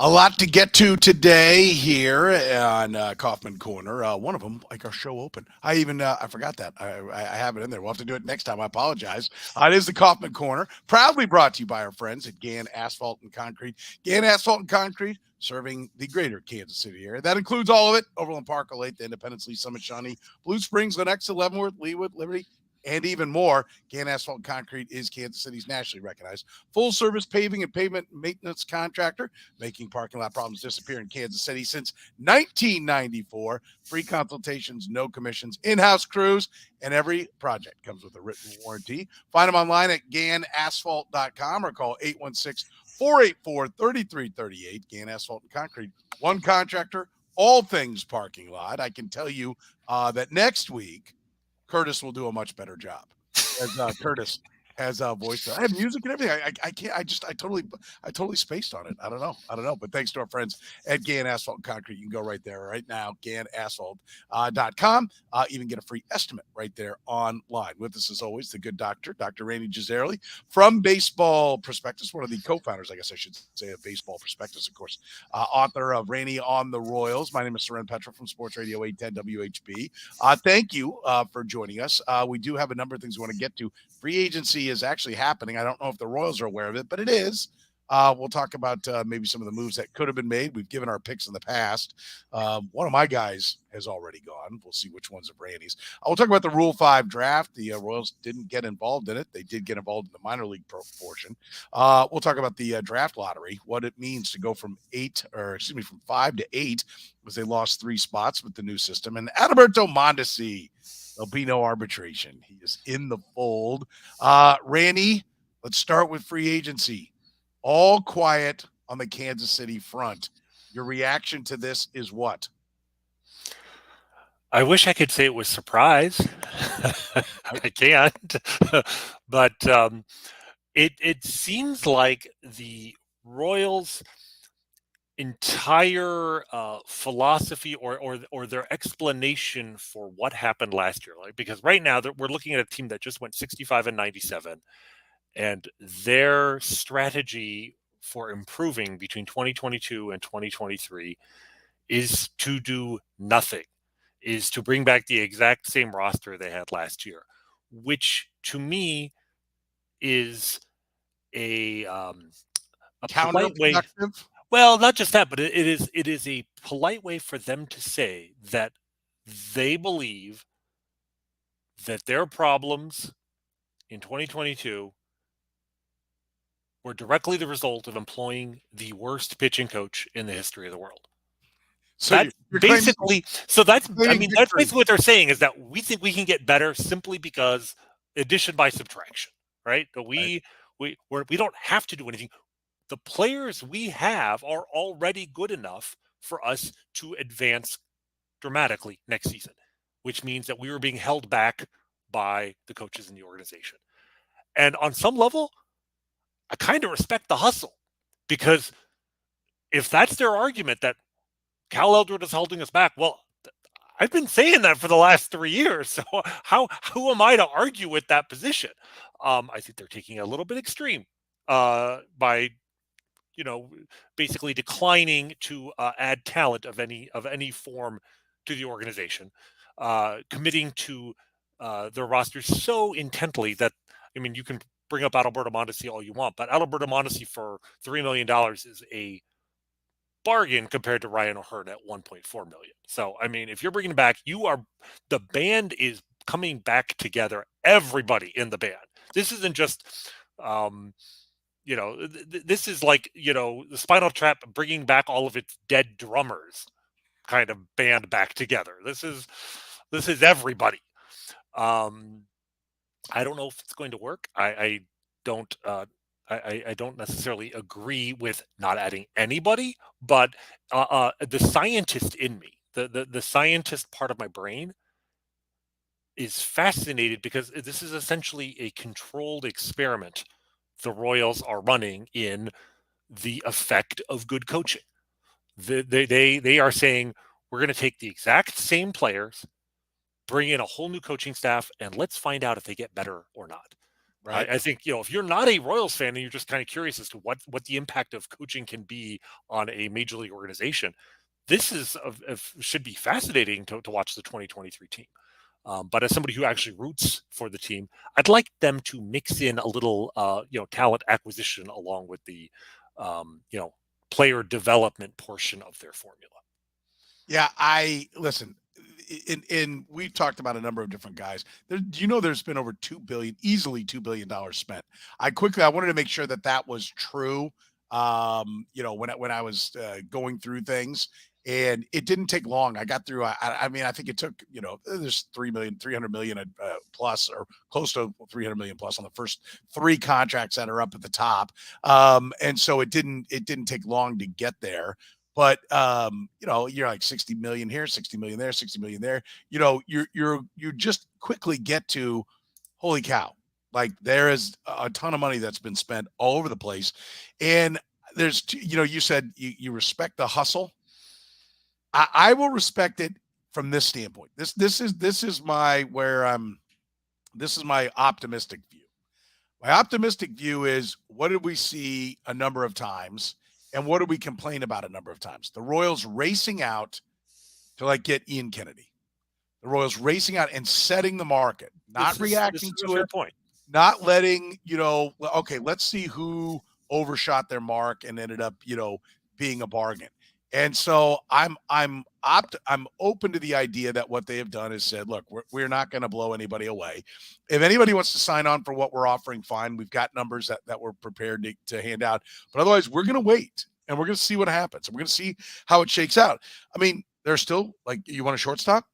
A lot to get to today here on Kaufman Corner. One of them, like our show open. I forgot that. I have it in there. We'll have to do it next time. I apologize. It is the Kaufman Corner, proudly brought to you by our friends at Gann Asphalt and Concrete. Gann Asphalt and Concrete, serving the greater Kansas City area. That includes all of it: Overland Park, Olathe, Independence, Lee Summit, Shawnee, Blue Springs, Lenexa, Leavenworth, Leawood, Liberty, and even more. Gann Asphalt and Concrete is Kansas City's nationally recognized full-service paving and pavement maintenance contractor, making parking lot problems disappear in Kansas City since 1994. Free consultations, no commissions, in-house crews, and every project comes with a written warranty. Find them online at gannasphalt.com or call 816-484-3338. Gann Asphalt and Concrete, one contractor, all things parking lot. I can tell you that next week, Curtis will do a much better job. As Curtis has a voice. I have music and everything. I can't. I totally spaced on it. I don't know. But thanks to our friends at Gann Asphalt and Concrete, you can go right there right now. GannAsphalt.com. Even get a free estimate right there online. With us as always, the good doctor, Dr. Rany Jazayerli from Baseball Prospectus, one of the co-founders, I guess I should say, of Baseball Prospectus, of course, author of Rany on the Royals. My name is Soren Petro from Sports Radio 810 WHB. Thank you for joining us. We do have a number of things we want to get to. Free agency is actually happening. I don't know if the Royals are aware of it, but it is. We'll talk about maybe some of the moves that could have been made. We've given our picks in the past. One of my guys has already gone. We'll see which ones of Randy's. We'll talk about the Rule 5 draft. The Royals didn't get involved in it. They did get involved in the minor league portion. We'll talk about the draft lottery, what it means to go from 5 to 8, because they lost 3 spots with the new system. And Adalberto Mondesi, there'll be no arbitration. He is in the fold. Rany, let's start with free agency. All quiet on the Kansas City front. Your reaction to this is what? I wish I could say it was surprise. I can't. But it seems like the Royals' entire philosophy or their explanation for what happened last year, like, because right now we're looking at a team that just went 65-97, and their strategy for improving between 2022 and 2023 is to do nothing, is to bring back the exact same roster they had last year, which to me is a polite way. Well, not just that, but it is a polite way for them to say that they believe that their problems in 2022 were directly the result of employing the worst pitching coach in the history of the world. So that's basically what they're saying, is that we think we can get better simply because addition by subtraction, right? That we don't have to do anything. The players we have are already good enough for us to advance dramatically next season, which means that we were being held back by the coaches in the organization. And on some level, I kind of respect the hustle, because if that's their argument, that Cal Eldred is holding us back, well, I've been saying that for the last 3 years. So who am I to argue with that position? I think they're taking a little bit extreme by basically declining to add talent of any form to the organization, committing to their rosters so intently that, I mean, you can bring up Adalberto Mondesi all you want, but Adalberto Mondesi for $3 million is a bargain compared to Ryan O'Hearn at $1.4 million. So, I mean, if you're bringing back, the band is coming back together. Everybody in the band. This isn't just, this is like, the Spinal Tap bringing back all of its dead drummers kind of band back together. This is everybody. I don't know if it's going to work. I don't necessarily agree with not adding anybody, but the scientist in me, the scientist part of my brain, is fascinated, because this is essentially a controlled experiment the Royals are running in the effect of good coaching. They are saying, we're going to take the exact same players, bring in a whole new coaching staff, and let's find out if they get better or not. right? I think, if you're not a Royals fan and you're just kind of curious as to what the impact of coaching can be on a major league organization, this should be fascinating to watch the 2023 team. But as somebody who actually roots for the team, I'd like them to mix in a little, talent acquisition along with the, player development portion of their formula. Yeah, I listen. In we've talked about a number of different guys. There's been over easily $2 billion spent. I wanted to make sure that was true. When I was going through things, and it didn't take long. I got through. I mean, I think it took. There's 300 million plus, or close to 300 million plus on the first three contracts that are up at the top. And so it didn't take long to get there. But you're like 60 million here, 60 million there, 60 million there. You just quickly get to, holy cow. Like, there is a ton of money that's been spent all over the place. And there's, you said you respect the hustle. I will respect it from this standpoint. This is my optimistic view. My optimistic view is, what did we see a number of times? And what did we complain about a number of times? The Royals racing out to get Ian Kennedy. The Royals racing out and setting the market, not reacting to it. Point. Not letting, okay, let's see who overshot their mark and ended up, being a bargain. And so I'm open to the idea that what they have done is said, look, we're not going to blow anybody away. If anybody wants to sign on for what we're offering, fine. We've got numbers that we're prepared to hand out. But otherwise, we're going to wait, and we're going to see what happens. And we're going to see how it shakes out. I mean, there's still, you want a shortstop?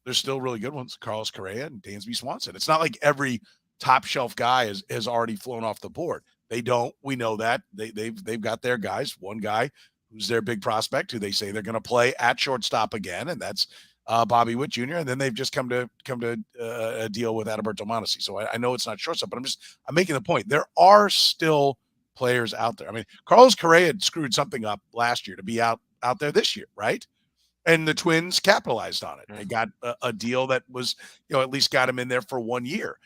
There's still really good ones, Carlos Correa and Dansby Swanson. It's not like every top shelf guy has already flown off the board. They don't. We know that. They've got their guys. One guy who's their big prospect, who they say they're going to play at shortstop again, and that's Bobby Witt Jr. And then they've just come to a deal with Adalberto Mondesi. So I know it's not shortstop, but I'm making the point. There are still players out there. I mean, Carlos Correa had screwed something up last year to be out there this year, right? And the Twins capitalized on it. They got a deal that was, at least got him in there for 1 year.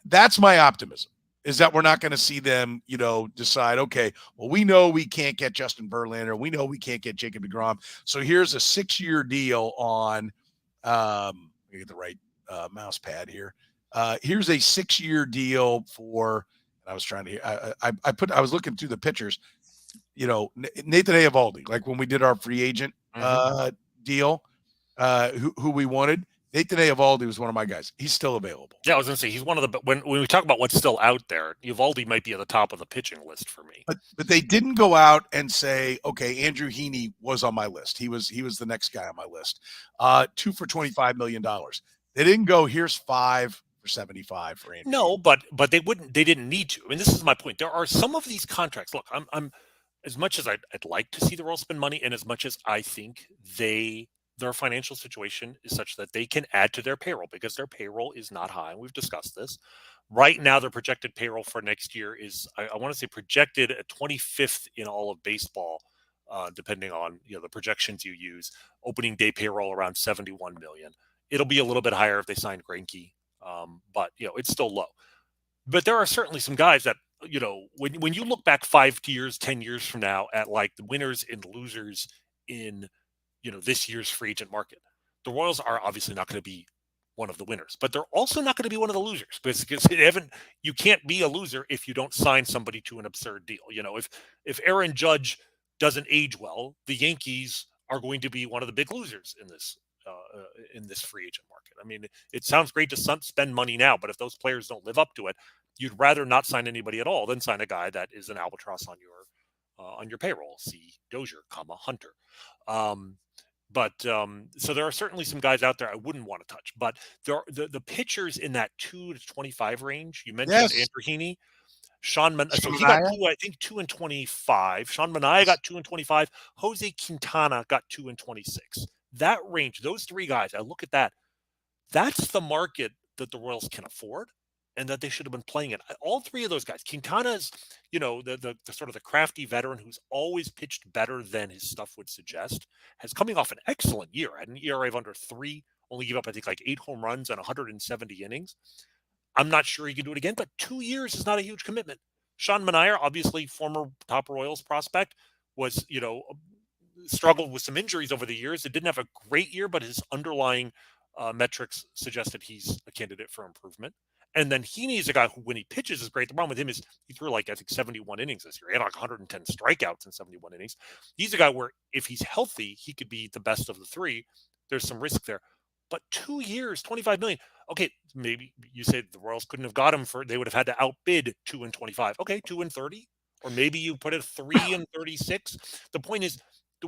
That's my optimism, is that we're not going to see them, decide, okay, well, we know we can't get Justin Verlander. We know we can't get Jacob deGrom. So here's a 6-year deal on, let me get the right mouse pad here. Here's a 6-year deal for, I was trying to, I was looking through the pitchers, Nathan Eovaldi, like when we did our free agent deal, who we wanted. Nathan Eovaldi was one of my guys. He's still available. Yeah, I was going to say, he's one of the, when we talk about what's still out there, Eovaldi might be at the top of the pitching list for me. But they didn't go out and say, okay, Andrew Heaney was on my list. He was the next guy on my list. 2 for $25 million. They didn't go, here's 5 for 75 for Andrew. No, but they didn't need to. I mean, this is my point. There are some of these contracts. Look, I'm as much as I'd like to see the Royals spend money, and as much as I think their financial situation is such that they can add to their payroll, because their payroll is not high. We've discussed this. Right now, their projected payroll for next year is, I want to say, projected at 25th in all of baseball, depending on the projections you use. Opening day payroll around $71 million. It'll be a little bit higher if they sign Greinke, but it's still low. But there are certainly some guys that, when you look back 5 years, 10 years from now at the winners and losers in this year's free agent market, the Royals are obviously not going to be one of the winners, but they're also not going to be one of the losers, because you can't be a loser if you don't sign somebody to an absurd deal. If Aaron Judge doesn't age well, the Yankees are going to be one of the big losers in this free agent market. I mean, it sounds great to spend money now, but if those players don't live up to it, you'd rather not sign anybody at all than sign a guy that is an albatross on your payroll. See Dozier, Hunter. So there are certainly some guys out there I wouldn't want to touch, but there are the pitchers in that 2 to 25 range. You mentioned Andrew Heaney, Sean Manaea. So he got 2 and 25. Sean Manaea got 2 and 25. Jose Quintana got 2 and 26. That range, those 3 guys, I look at that. That's the market that the Royals can afford, and that they should have been playing in. All 3 of those guys. Quintana's, the sort of the crafty veteran who's always pitched better than his stuff would suggest, has coming off an excellent year. Had an ERA of under 3, only gave up, I think, 8 home runs and 170 innings. I'm not sure he can do it again, but 2 years is not a huge commitment. Sean Manaea, obviously former top Royals prospect, was, struggled with some injuries over the years. It didn't have a great year, but his underlying metrics suggested he's a candidate for improvement. And then Heaney is a guy who, when he pitches, is great. The problem with him is he threw I think 71 innings this year. He had 110 strikeouts in 71 innings. He's a guy where if he's healthy, he could be the best of the three. There's some risk there. But 2 years, 25 million. Okay, maybe you say the Royals couldn't have got him they would have had to outbid 2 and 25. Okay, 2 and 30. Or maybe you put it 3 and 36. The point is,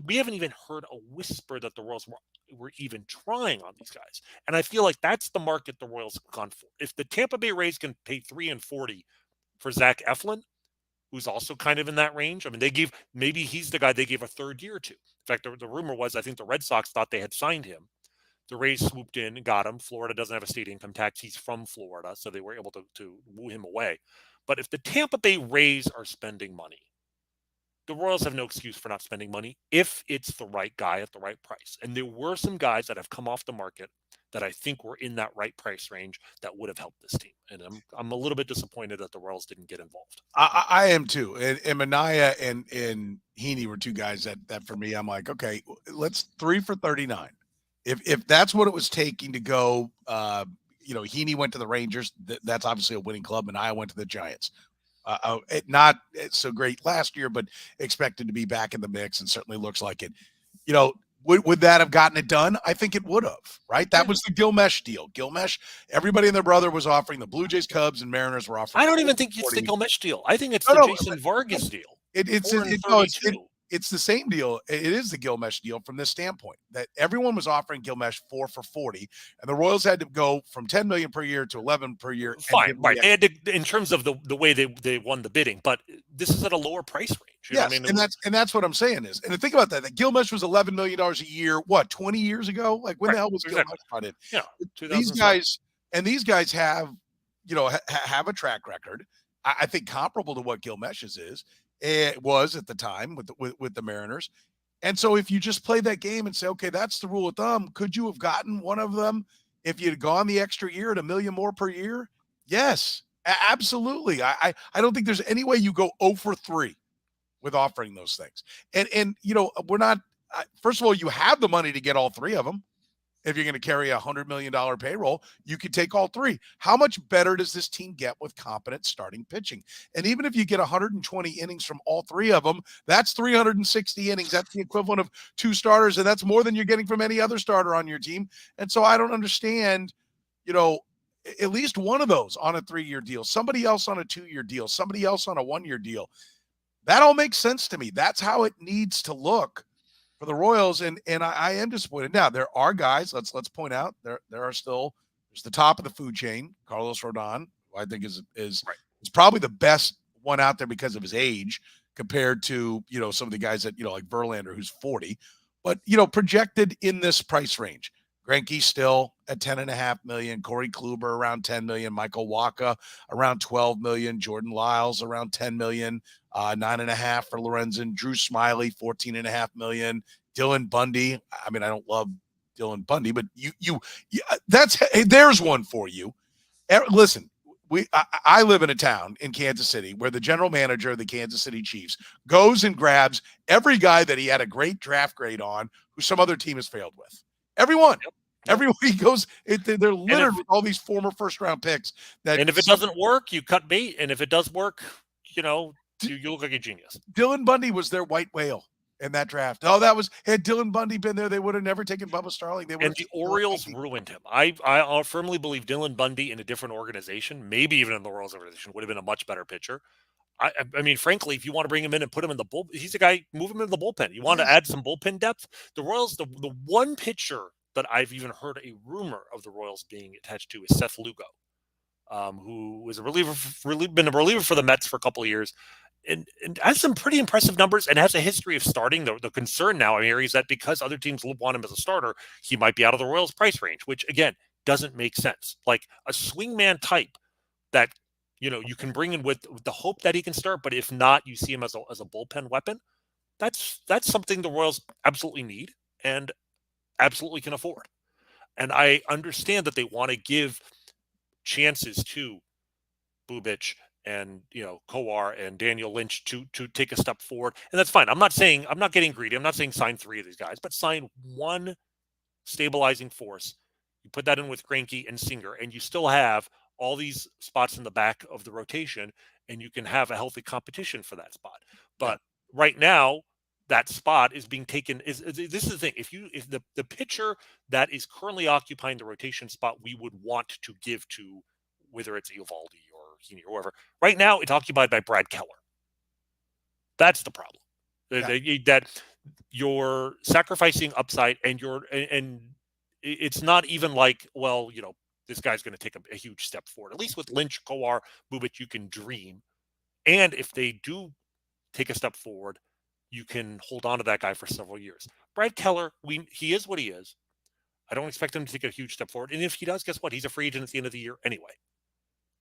we haven't even heard a whisper that the Royals were even trying on these guys. And I feel like that's the market the Royals have gone for. If the Tampa Bay Rays can pay 3 and 40 for Zach Eflin, who's also kind of in that range. I mean, maybe he's the guy they gave a third year to. In fact, the rumor was, I think the Red Sox thought they had signed him. The Rays swooped in and got him. Florida doesn't have a state income tax. He's from Florida, so they were able to woo him away. But if the Tampa Bay Rays are spending money, the Royals have no excuse for not spending money if it's the right guy at the right price. And there were some guys that have come off the market that I think were in that right price range that would have helped this team. And I'm a little bit disappointed that the Royals didn't get involved. I am too. And Manaea and Heaney were two guys that for me, I'm like, okay, let's 3 for 39. If that's what it was taking to go, Heaney went to the Rangers. That's obviously a winning club. Manaea went to the Giants. Not so great last year, but expected to be back in the mix, and certainly looks like it. Would that have gotten it done? I think it would have, right? That was the Gilmesh deal. Gilmesh, everybody and their brother was offering. The Blue Jays, Cubs, and Mariners were offering. I don't even think it's the Gilmesh deal. I think it's the Jason Vargas deal. It's the same deal. It is the Gilmesh deal from this standpoint that everyone was offering Gilmesh 4 for 40, and the Royals had to go from 10 million per year to 11 per year. Fine, right? They had to, in terms of the way they won the bidding, but this is at a lower price range. Yes, and that's what I'm saying is, and think about that. That Gilmesh was $11 million a year. What, 20 years ago? Like when the hell was Gilmesh brought in? Yeah, these guys have, have a track record. I think comparable to what Gilmesh's is. It was at the time with the Mariners. And so if you just play that game and say, okay, that's the rule of thumb, could you have gotten one of them if you'd gone the extra year at $1 million more per year? Yes, absolutely. I don't think there's any way you go 0 for 3 with offering those things. And we're not, first of all, you have the money to get all 3 of them. If you're going to carry $100 million payroll, you could take all 3. How much better does this team get with competent starting pitching? And even if you get 120 innings from all 3 of them, that's 360 innings. That's the equivalent of 2 starters, and that's more than you're getting from any other starter on your team. And so I don't understand, at least one of those on a 3-year deal, somebody else on a 2-year deal, somebody else on a 1-year deal. That all makes sense to me. That's how it needs to look for the Royals, and I am disappointed. Now, there are guys, let's point out, there's the top of the food chain, Carlos Rodon, who I think is probably the best one out there because of his age compared to, some of the guys that, like Verlander, who's 40, but, projected in this price range. Greinke still at $10.5 million, Corey Kluber around $10 million, Michael Wacha around $12 million, Jordan Lyles around $10 million, 9.5 for Lorenzen, Drew Smiley, $14.5 million, Dylan Bundy. I mean, I don't love Dylan Bundy, but there's one for you. Listen, I live in a town in Kansas City where the general manager of the Kansas City Chiefs goes and grabs every guy that he had a great draft grade on who some other team has failed with. Everyone. Yep. Everywhere he goes, they're littered with all these former first-round picks. And if it doesn't work, you cut bait. And if it does work, you look like a genius. Dylan Bundy was their white whale in that draft. Oh, had Dylan Bundy been there, they would have never taken Bubba Starling. And the Orioles ruined him. I firmly believe Dylan Bundy in a different organization, maybe even in the Royals organization, would have been a much better pitcher. I mean, frankly, if you want to bring him in and put him in the bullpen, he's a guy, move him into the bullpen. You want to add some bullpen depth? The Royals, the one pitcher that I've even heard a rumor of the Royals being attached to is Seth Lugo, who was been a reliever for the Mets for a couple of years, and has some pretty impressive numbers and has a history of starting. The concern now I hear is that because other teams want him as a starter, he might be out of the Royals' price range, which again doesn't make sense. Like a swingman type that you can bring in with the hope that he can start, but if not, you see him as a bullpen weapon. That's something the Royals absolutely need and absolutely can afford. And I understand that they want to give chances to Bubic and Kowar and Daniel Lynch to take a step forward, and that's fine. I'm not getting greedy. I'm not saying sign 3 of these guys, but sign one stabilizing force. You put that in with Greinke and Singer, and you still have all these spots in the back of the rotation, and you can have a healthy competition for that spot. But right now, that spot is being taken. This is the thing? If the pitcher that is currently occupying the rotation spot, we would want to give to, whether it's Eovaldi or Heaney or whoever. Right now, it's occupied by Brad Keller. That's the problem. That you're sacrificing upside, and it's not even like, well, this guy's going to take a huge step forward. At least with Lynch, Kowar, Bubic, you can dream. And if they do take a step forward, you can hold on to that guy for several years. Brad Keller, he is what he is. I don't expect him to take a huge step forward. And if he does, guess what? He's a free agent at the end of the year anyway.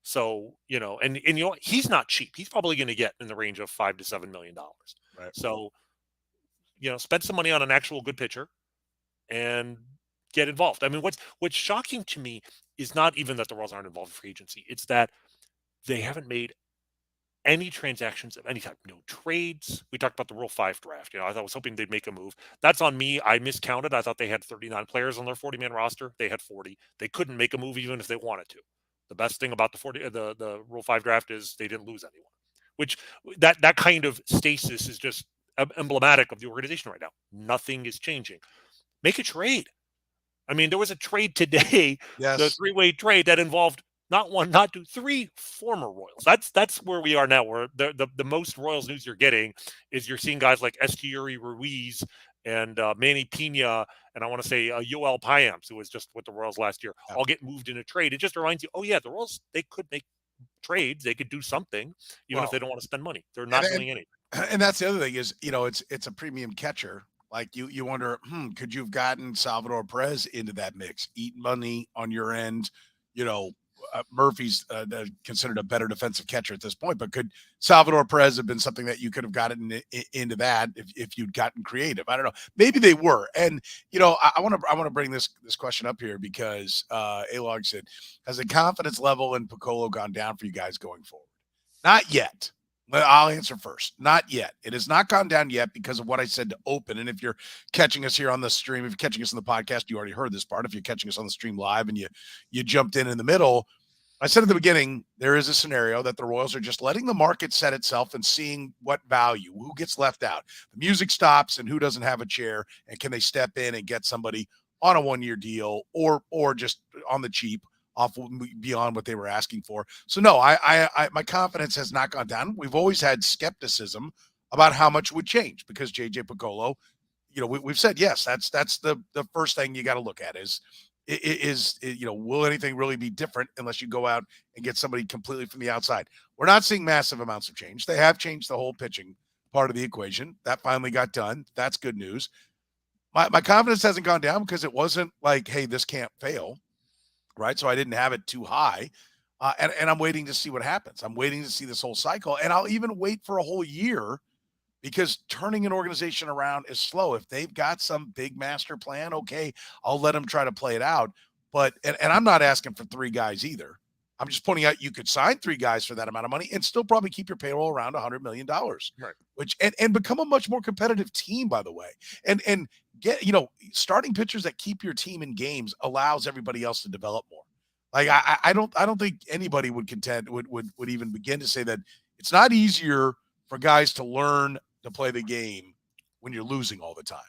So, and he's not cheap. He's probably going to get in the range of $5 to $7 million. Right. So, spend some money on an actual good pitcher and get involved. I mean, what's shocking to me is not even that the Royals aren't involved in free agency. It's that they haven't made any transactions of any type. No trades. We talked about the Rule 5 draft. I was hoping they'd make a move. That's on me. I miscounted. I thought they had 39 players on their 40-man roster. They had 40. They couldn't make a move even if they wanted to. The best thing about the Rule 5 draft is they didn't lose anyone, which that kind of stasis is just emblematic of the organization right now. Nothing is changing. Make a trade. I mean, there was a trade today, the 3-way trade that involved not one, not two, 3 former Royals. That's where we are now. Where the most Royals news you're getting is you're seeing guys like Esteury Ruiz and Manny Pena, and I want to say Yoel Payamps, who was just with the Royals last year, all get moved in a trade. It just reminds you, oh yeah, the Royals, they could make trades. They could do something, even if they don't want to spend money. They're not doing anything. And that's the other thing is, it's a premium catcher. Like you wonder, could you have gotten Salvador Perez into that mix? Eat money on your end. Murphy's considered a better defensive catcher at this point, but could Salvador Perez have been something that you could have gotten into that if you'd gotten creative? I don't know. Maybe they were. And, I want to bring this question up here because Alog said, has the confidence level in Piccolo gone down for you guys going forward? Not yet. I'll answer first. Not yet. It has not gone down yet because of what I said to open. And if you're catching us here on the stream, if you're catching us on the podcast, you already heard this part. If you're catching us on the stream live and you jumped in the middle, I said at the beginning, there is a scenario that the Royals are just letting the market set itself and seeing what value, who gets left out. The music stops and who doesn't have a chair, and can they step in and get somebody on a 1-year deal or just on the cheap off beyond what they were asking for. So no, I my confidence has not gone down. We've always had skepticism about how much would change because JJ Piccolo, we've said, yes, that's the first thing you got to look at is will anything really be different unless you go out and get somebody completely from the outside? We're not seeing massive amounts of change. They have changed the whole pitching part of the equation. That finally got done. That's good news. My confidence hasn't gone down because it wasn't like, hey, this can't fail. Right. So I didn't have it too high. And I'm waiting to see what happens. I'm waiting to see this whole cycle. And I'll even wait for a whole year because turning an organization around is slow. If they've got some big master plan, okay, I'll let them try to play it out. But, and I'm not asking for 3 guys either. I'm just pointing out you could sign 3 guys for that amount of money and still probably keep your payroll around $100 million, right? Which, and become a much more competitive team, by the way. And get, starting pitchers that keep your team in games allows everybody else to develop more. Like, I don't think anybody would even begin to say that it's not easier for guys to learn to play the game when you're losing all the time,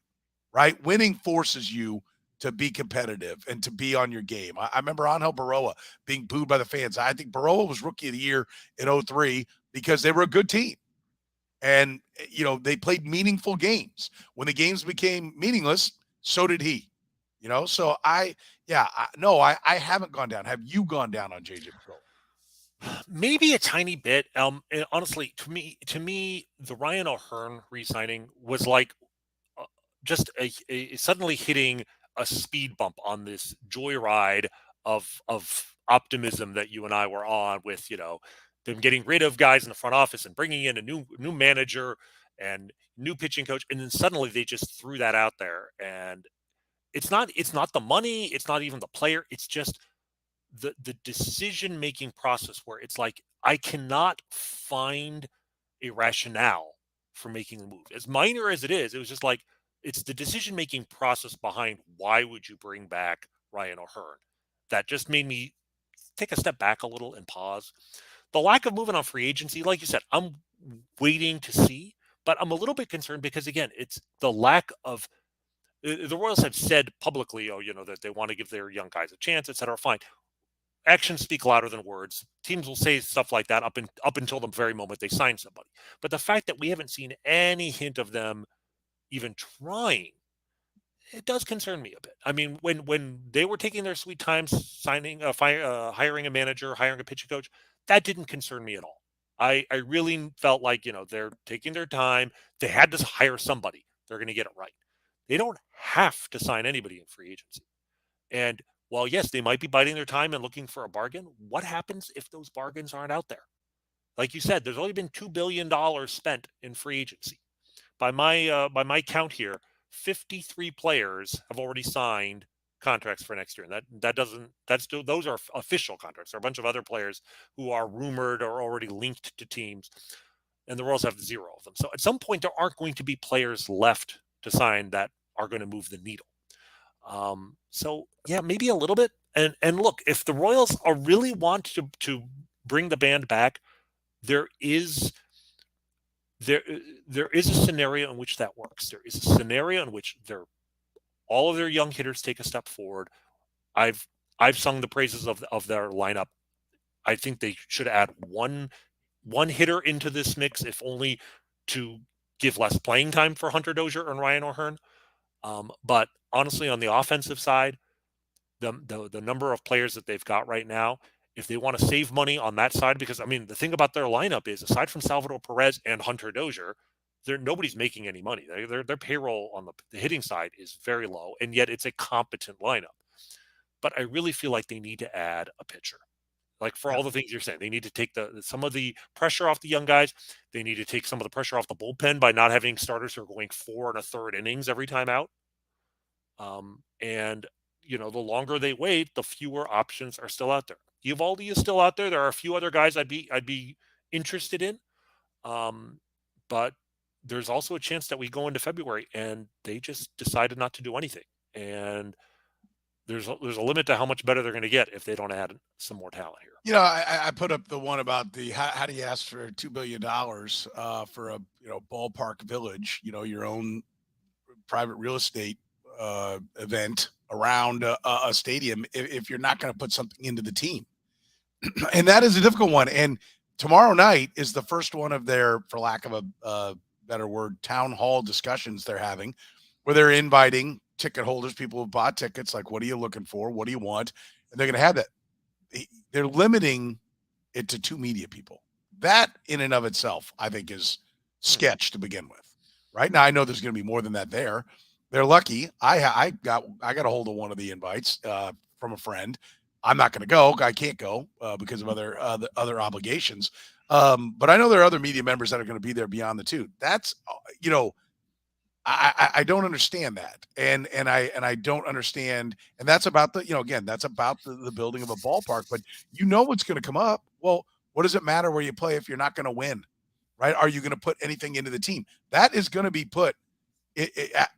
right? Winning forces you to be competitive and to be on your game. I remember Angel Baroa being booed by the fans. I think Baroa was rookie of the year in 2003 because they were a good team. And, they played meaningful games. When the games became meaningless, so did he. So I haven't gone down. Have you gone down on JJ Patrol? Maybe a tiny bit. Honestly, to me, the Ryan O'Hearn re-signing was like just a suddenly hitting a speed bump on this joyride of optimism that you and I were on with, them getting rid of guys in the front office and bringing in a new manager and new pitching coach, and then suddenly they just threw that out there. And it's not the money, it's not even the player, it's just the decision making process where it's like I cannot find a rationale for making the move. As minor as it was just like it's the decision making process behind why would you bring back Ryan O'Hearn that just made me take a step back a little and pause. The lack of movement on free agency, like you said, I'm waiting to see, but I'm a little bit concerned because again, it's the lack of the Royals have said publicly, that they want to give their young guys a chance, et cetera. Fine. Actions speak louder than words. Teams will say stuff like that up until the very moment they sign somebody. But the fact that we haven't seen any hint of them even trying, it does concern me a bit. I mean, when they were taking their sweet time signing, hiring a manager, hiring a pitching coach, that didn't concern me at all. I really felt like they're taking their time. They had to hire somebody. They're going to get it right. They don't have to sign anybody in free agency. And while yes, they might be biding their time and looking for a bargain, what happens if those bargains aren't out there? Like you said, there's only been $2 billion spent in free agency. By my count here, 53 players have already signed contracts for next year. And that's still those are official contracts. There are a bunch of other players who are rumored or already linked to teams, and the Royals have zero of them. So at some point, there aren't going to be players left to sign that are going to move the needle. So yeah, maybe a little bit. And look, if the Royals are really want to bring the band back, there is a scenario in which that works. There is a scenario in which all of their young hitters take a step forward. I've sung the praises of their lineup. I think they should add one hitter into this mix, if only to give less playing time for Hunter Dozier and Ryan O'Hearn. But honestly, on the offensive side, the number of players that they've got right now, if they want to save money on that side, because I mean, the thing about their lineup is, aside from Salvador Perez and Hunter Dozier, nobody's making any money. Their payroll on the hitting side is very low, and yet it's a competent lineup. But I really feel like they need to add a pitcher. Like for all the things you're saying, they need to take some of the pressure off the young guys. They need to take some of the pressure off the bullpen by not having starters who are going 4 1/3 innings every time out. And the longer they wait, the fewer options are still out there. Eovaldi is still out there. There are a few other guys I'd be interested in, but there's also a chance that we go into February and they just decided not to do anything. And there's a limit to how much better they're going to get if they don't add some more talent here. I put up the one about the how do you ask for $2 billion for a ballpark village, your own private real estate event around a stadium if you're not going to put something into the team. And that is a difficult one. And tomorrow night is the first one of their, for lack of a better word, town hall discussions they're having, where they're inviting ticket holders, people who bought tickets, like, what are you looking for? What do you want? And they're going to have that. They're limiting it to 2 media people. That in and of itself, I think, is sketch to begin with. Right now, I know there's going to be more than that there. They're lucky. I got a hold of one of the invites from a friend. I'm not going to go. I can't go because of other obligations. But I know there are other media members that are going to be there beyond the 2. That's I don't understand that, and I don't understand, and that's about again, that's about the building of a ballpark. But what's going to come up. Well, what does it matter where you play if you're not going to win, right? Are you going to put anything into the team? That is going to be put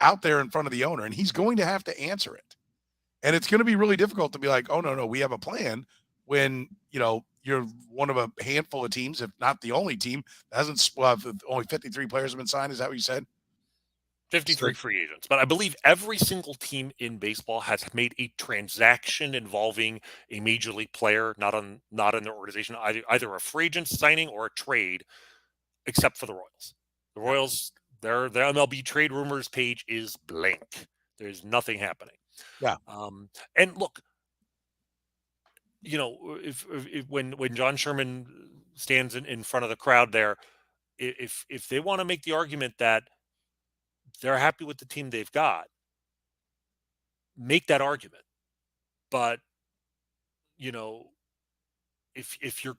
out there in front of the owner, and he's going to have to answer it. And it's going to be really difficult to be like, oh no, we have a plan when you're one of a handful of teams, if not the only team, that hasn't. Only 53 players have been signed. Is that what you said? 53 free agents, but I believe every single team in baseball has made a transaction involving a major league player, not in their organization, either a free agent signing or a trade, except for the Royals. The Royals, their MLB trade rumors page is blank. There's nothing happening. Yeah. And look, if when John Sherman stands in front of the crowd there, if they want to make the argument that they're happy with the team they've got, make that argument. But if you're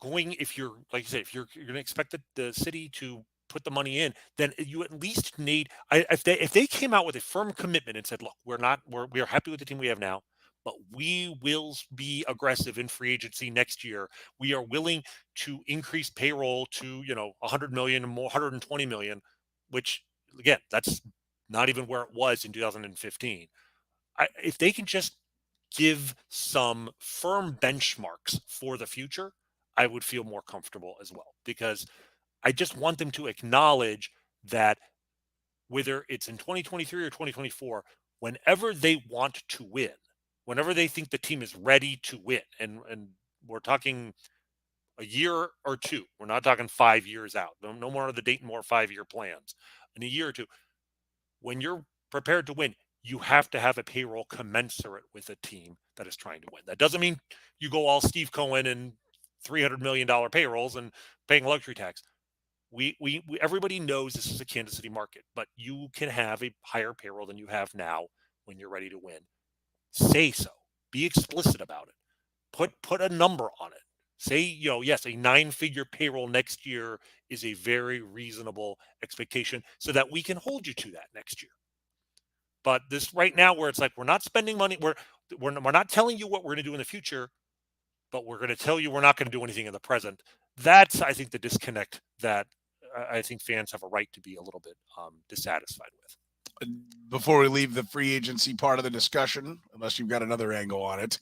like you said, if you're going to expect the city to put the money in, then you at least need. If they came out with a firm commitment and said, look, we're happy with the team we have now, but we will be aggressive in free agency next year. We are willing to increase payroll to, 100 million and more, 120 million, which again, that's not even where it was in 2015. If they can just give some firm benchmarks for the future, I would feel more comfortable as well, because I just want them to acknowledge that whether it's in 2023 or 2024, whenever they want to win, whenever they think the team is ready to win, and we're talking a year or two, we're not talking 5 years out. No more of the Dayton Moore 5-year plans. In a year or two, when you're prepared to win, you have to have a payroll commensurate with a team that is trying to win. That doesn't mean you go all Steve Cohen and $300 million payrolls and paying luxury tax. We everybody knows this is a Kansas City market, but you can have a higher payroll than you have now when you're ready to win. Say so. Be explicit about it. Put a number on it. Say, yes, a 9-figure payroll next year is a very reasonable expectation, so that we can hold you to that next year. But this right now, where it's like, we're not spending money, we're not telling you what we're going to do in the future, but we're going to tell you we're not going to do anything in the present. That's, I think, the disconnect that I think fans have a right to be a little bit dissatisfied with. Before we leave the free agency part of the discussion, unless you've got another angle on it,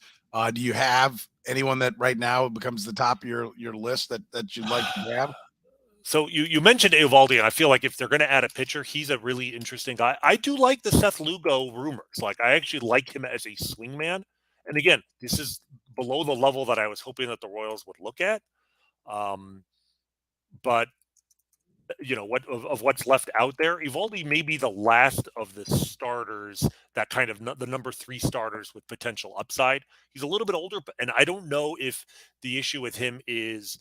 do you have anyone that right now becomes the top of your list that you'd like to have? So you mentioned Eovaldi, and I feel like if they're going to add a pitcher, he's a really interesting guy. I do like the Seth Lugo rumors. Like, I actually like him as a swingman. And again, this is below the level that I was hoping that the Royals would look at. But of what's left out there, Eovaldi may be the last of the starters, that kind of the number 3 starters with potential upside. He's a little bit older, and I don't know if the issue with him is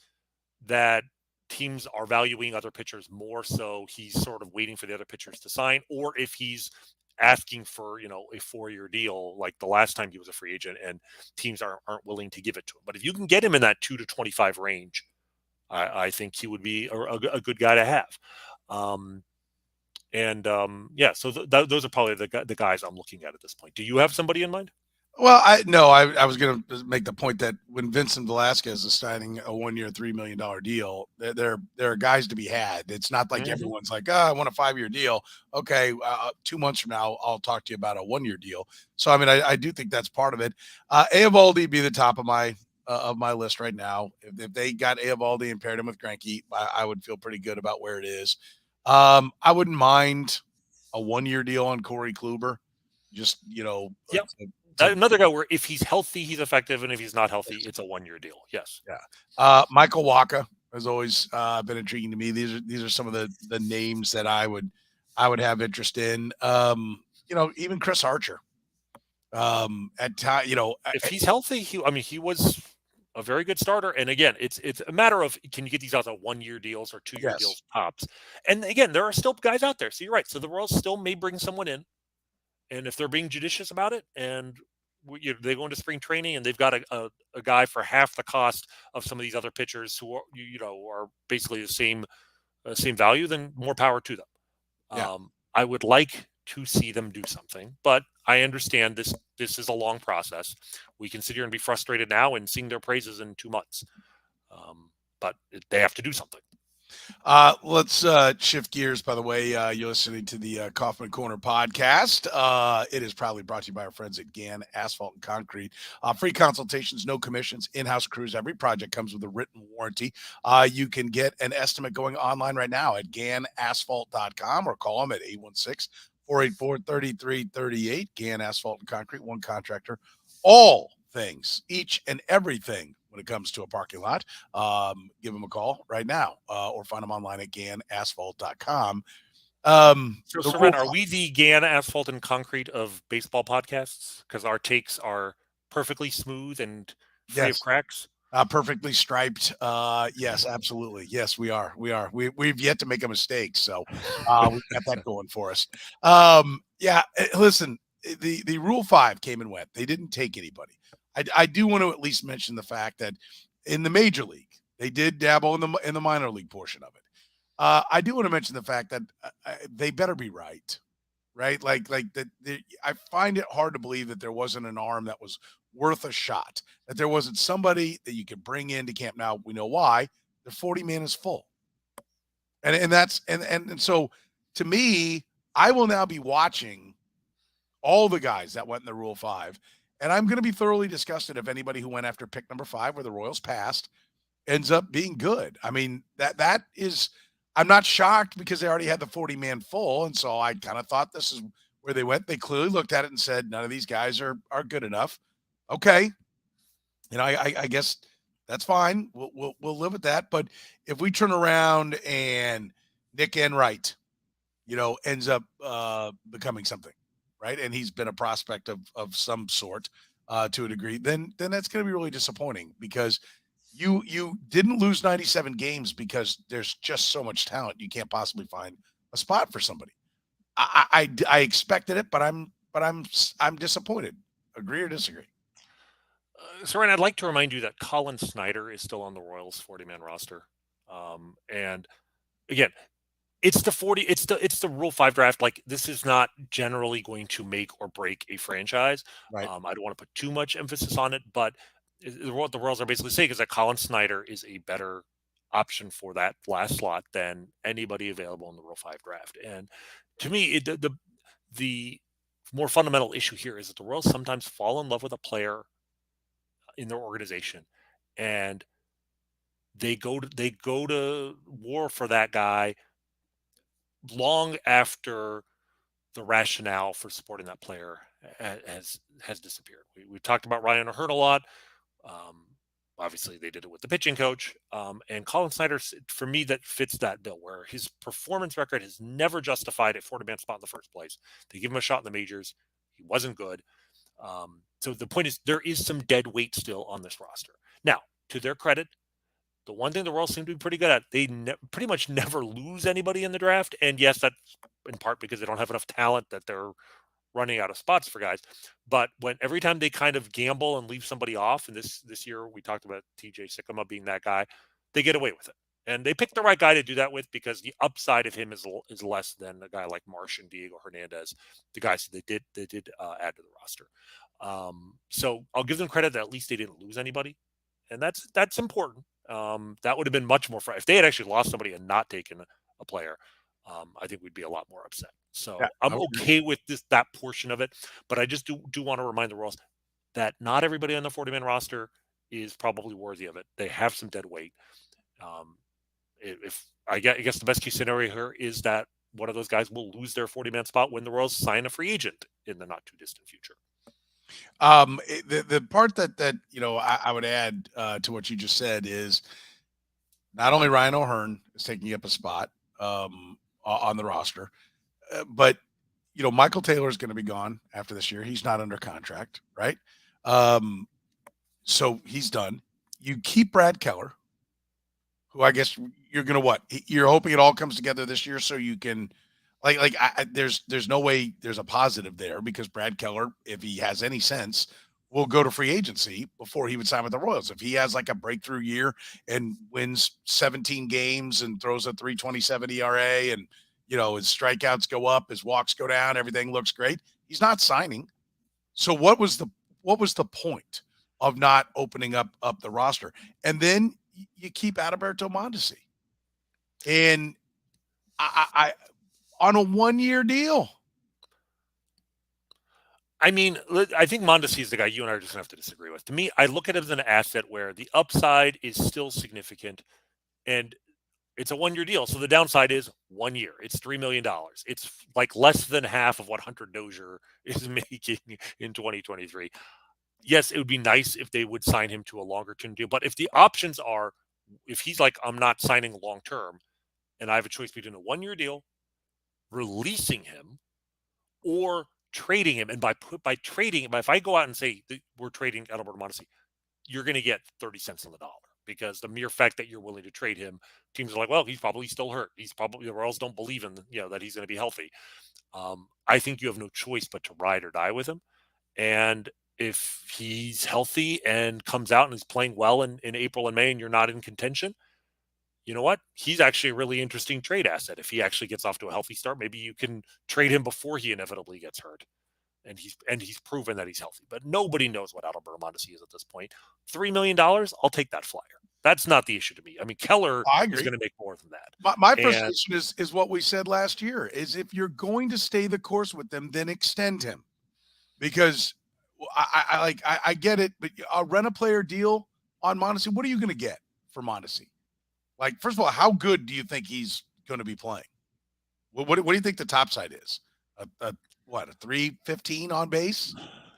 that teams are valuing other pitchers more, so he's sort of waiting for the other pitchers to sign, or if he's asking for a 4-year deal like the last time he was a free agent and teams aren't willing to give it to him. But if you can get him in that 2 to 25 range, I think he would be a good guy to have. So those are probably the guys I'm looking at this point. Do you have somebody in mind? Well, I was going to make the point that when Vincent Velasquez is signing a 1-year, $3 million deal, there are guys to be had. It's not like everyone's like, I want a 5-year deal. Okay, 2 months from now, I'll talk to you about a 1-year deal. So, I mean, I do think that's part of it. Eovaldi be the top of my list right now. If they got Eovaldi and paired him with Greinke, I would feel pretty good about where it is. I wouldn't mind a 1-year deal on Corey Kluber. Just, yep. Another guy where if he's healthy, he's effective, and if he's not healthy, it's a 1-year deal. Yes. Yeah. Michael Wacha has always been intriguing to me. These are some of the names that I would have interest in. Even Chris Archer. If he's healthy, he was a very good starter. And again, it's a matter of, can you get these out of 1-year deals or 2-year deals tops? And again, there are still guys out there. So you're right. So the Royals still may bring someone in, and if they're being judicious about it, and they go into spring training and they've got a guy for half the cost of some of these other pitchers who are, are basically the same value, then more power to them. Yeah. I would like to see them do something, but I understand this is a long process. We can sit here and be frustrated now and sing their praises in 2 months. But they have to do something. Let's shift gears. By the way, you're listening to the Kaufman Corner podcast. It is proudly brought to you by our friends at GAN Asphalt and Concrete. Free consultations, no commissions, in-house crews. Every project comes with a written warranty. You can get an estimate going online right now at ganasphalt.com or call them at 816-484-3338. GAN Asphalt and Concrete, one contractor, all things, each and everything when it comes to a parking lot. Give them a call right now or find them online at ganasphalt.com. So, Soren, are we the GAN Asphalt and Concrete of baseball podcasts? Because our takes are perfectly smooth and free of cracks? Perfectly striped. Yes, absolutely. Yes, we are. We've yet to make a mistake. So we've got that going for us. Listen, the Rule 5 came and went. They didn't take anybody. I do want to at least mention the fact that in the major league, they did dabble in the minor league portion of it. I do want to mention the fact that they better be right. right? Like that. I find it hard to believe that there wasn't an arm that was worth a shot. That there wasn't somebody that you could bring into camp. Now we know why. The 40 man is full, and that's and so to me, I will now be watching all the guys that went in the Rule 5. And I'm going to be thoroughly disgusted if anybody who went after pick number 5 where the Royals passed ends up being good. I mean, that is I'm not shocked because they already had the 40 man full. And so I kind of thought this is where they went. They clearly looked at it and said, none of these guys are good enough. Okay. I guess that's fine. We'll live with that. But if we turn around and Nick Enright, ends up becoming something, right? And he's been a prospect of some sort to a degree, then that's going to be really disappointing because you didn't lose 97 games because there's just so much talent. You can't possibly find a spot for somebody. I expected it, but I'm disappointed. Agree or disagree? Soren, I'd like to remind you that Colin Snyder is still on the Royals 40-man roster. And again, it's the Rule 5 draft. Like, this is not generally going to make or break a franchise. Right. I don't want to put too much emphasis on it, but what the Royals are basically saying is that Colin Snyder is a better option for that last slot than anybody available in the Rule 5 draft. And to me, the more fundamental issue here is that the Royals sometimes fall in love with a player in their organization, and they go to war for that guy long after the rationale for supporting that player has disappeared. We talked about Ryan O'Hearn a lot. Obviously, they did it with the pitching coach, and Colin Snyder, for me, that fits that bill where his performance record has never justified a 40-man spot in the first place. They give him a shot in the majors. He wasn't good. So the point is, there is some dead weight still on this roster. Now, to their credit, the one thing the Royals seem to be pretty good at, they pretty much never lose anybody in the draft. And yes, that's in part because they don't have enough talent that they're running out of spots for guys. But every time they kind of gamble and leave somebody off, and this year we talked about TJ Sikkema being that guy, they get away with it. And they picked the right guy to do that with because the upside of him is less than a guy like Marsh and Diego Hernandez, the guys they did add to the roster. So I'll give them credit that at least they didn't lose anybody, and that's important. That would have been much more if they had actually lost somebody and not taken a player. I think we'd be a lot more upset. So Yeah, I'm okay with that portion of it, but I just do want to remind the Royals that not everybody on the 40-man roster is probably worthy of it. They have some dead weight. If I guess the best case scenario here is that one of those guys will lose their 40-man spot when the Royals sign a free agent in the not too distant future. The part that I would add to what you just said is not only Ryan O'Hearn is taking up a spot on the roster, but Michael Taylor is going to be gone after this year. He's not under contract, right? So he's done. You keep Brad Keller, who I guess you're going to you're hoping it all comes together this year so you can there's no way there's a positive there because Brad Keller, if he has any sense, will go to free agency before he would sign with the Royals. If he has like a breakthrough year and wins 17 games and throws a 3.27 ERA and his strikeouts go up, his walks go down, everything looks great, he's not signing. So what was the point of not opening up the roster? And then you keep Adalberto Mondesi. And I on a 1-year deal. I mean, I think Mondesi is the guy you and I are just going to have to disagree with. To me, I look at it as an asset where the upside is still significant, and it's a 1-year deal. So the downside is 1 year. It's $3 million. It's like less than half of what Hunter Dozier is making in 2023. Yes, it would be nice if they would sign him to a longer-term deal. But if the options are, if he's like, I'm not signing long-term, and I have a choice between a 1-year deal, releasing him, or trading him, and by trading him, if I go out and say we're trading Adalberto Mondesi, you're going to get 30 cents on the dollar because the mere fact that you're willing to trade him, teams are like, well, he's probably still hurt. He's probably the Royals don't believe in that he's going to be healthy. I think you have no choice but to ride or die with him, and if he's healthy and comes out and is playing well in April and May, and you're not in contention, you know what? He's actually a really interesting trade asset. If he actually gets off to a healthy start, maybe you can trade him before he inevitably gets hurt. And he's proven that he's healthy. But nobody knows what Adalberto Mondesi is at this point. $3 million, I'll take that flyer. That's not the issue to me. I mean, Keller I is agree. going to make more than that. My And frustration is what we said last year, is if you're going to stay the course with them, then extend him. Because I get it, but I'll rent a player deal on Mondesi. What are you going to get for Mondesi? Like, first of all, how good do you think he's going to be playing? What do you think the top side is? A 315 on base?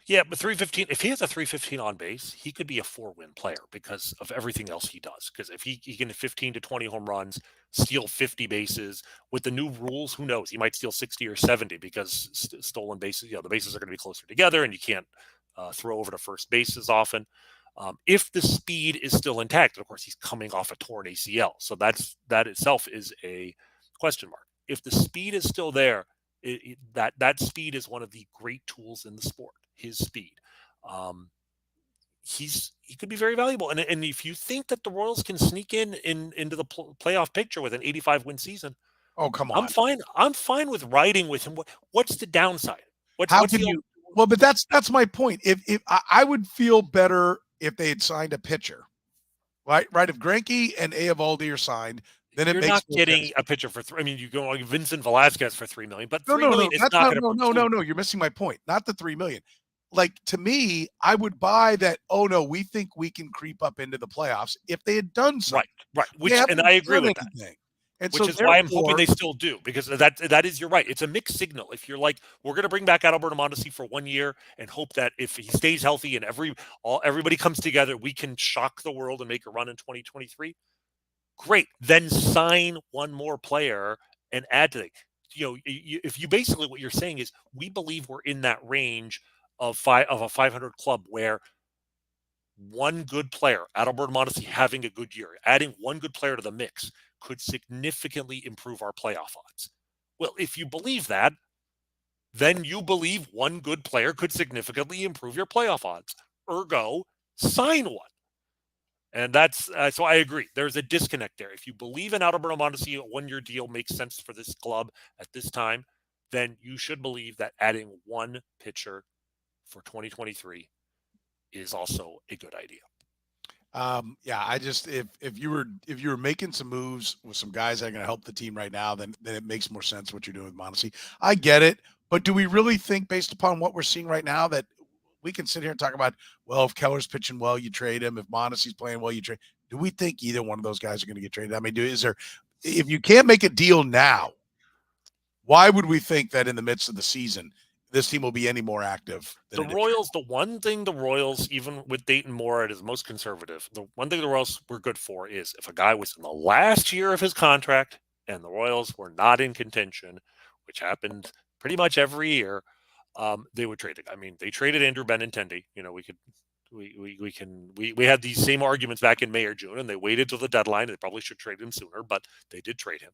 yeah, but 315, if he has a 315 on base, he could be a 4-win player because of everything else he does. Because if he can hit 15 to 20 home runs, steal 50 bases, with the new rules, who knows? He might steal 60 or 70 because stolen bases, the bases are going to be closer together and you can't throw over to first base as often. If the speed is still intact, and of course he's coming off a torn ACL, so that itself is a question mark. If the speed is still there, that speed is one of the great tools in the sport. His speed, he could be very valuable. And if you think that the Royals can sneak into the playoff picture with an 85 win season, Oh, come I'm on. fine. I'm fine with riding with him. What's the downside? How can you? Well, but that's my point. If I would feel better if they had signed a pitcher, right? If Greinke and Eovaldi are signed, then it You're makes not more getting sense. a pitcher for I mean, you go like Vincent Velasquez for $3 million, but No, $3 no, million no. is That's not not. going to No, no, no, no. You're missing my point. Not the 3 million. Like, to me, I would buy that. Oh no, we think we can creep up into the playoffs if they had done something. Right. They And haven't I agree done with that. anything. And Which so is why I'm hoping therefore, they still do, because that is, you're right. It's a mixed signal. If you're like, we're going to bring back Adalberto Mondesi for 1 year and hope that if he stays healthy and everybody comes together, we can shock the world and make a run in 2023. Great. Then sign one more player and add to it. If you basically, what you're saying is, we believe we're in that range of a 500 club where one good player, Adalberto Mondesi, having a good year, adding one good player to the mix could significantly improve our playoff odds. Well, if you believe that, then you believe one good player could significantly improve your playoff odds. Ergo, sign one. And that's so I agree. There's a disconnect there. If you believe in Adalberto Mondesi, a 1-year deal makes sense for this club at this time, then you should believe that adding one pitcher for 2023 is also a good idea. Yeah, I just if you were making some moves with some guys that are going to help the team right now, then it makes more sense what you're doing with Mondesi. I get it, but do we really think, based upon what we're seeing right now, that we can sit here and talk about, well, if Keller's pitching well, you trade him. If Mondesi's playing well, you trade. Do we think either one of those guys are going to get traded? I mean, if you can't make a deal now, why would we think that in the midst of the season this team will be any more active than The Royals, the one thing the Royals, even with Dayton Moore at his most conservative, the one thing the Royals were good for is if a guy was in the last year of his contract and the Royals were not in contention, which happened pretty much every year, they would trade it. I mean, they traded Andrew Benintendi. We had these same arguments back in May or June, and they waited till the deadline. They probably should trade him sooner, but they did trade him.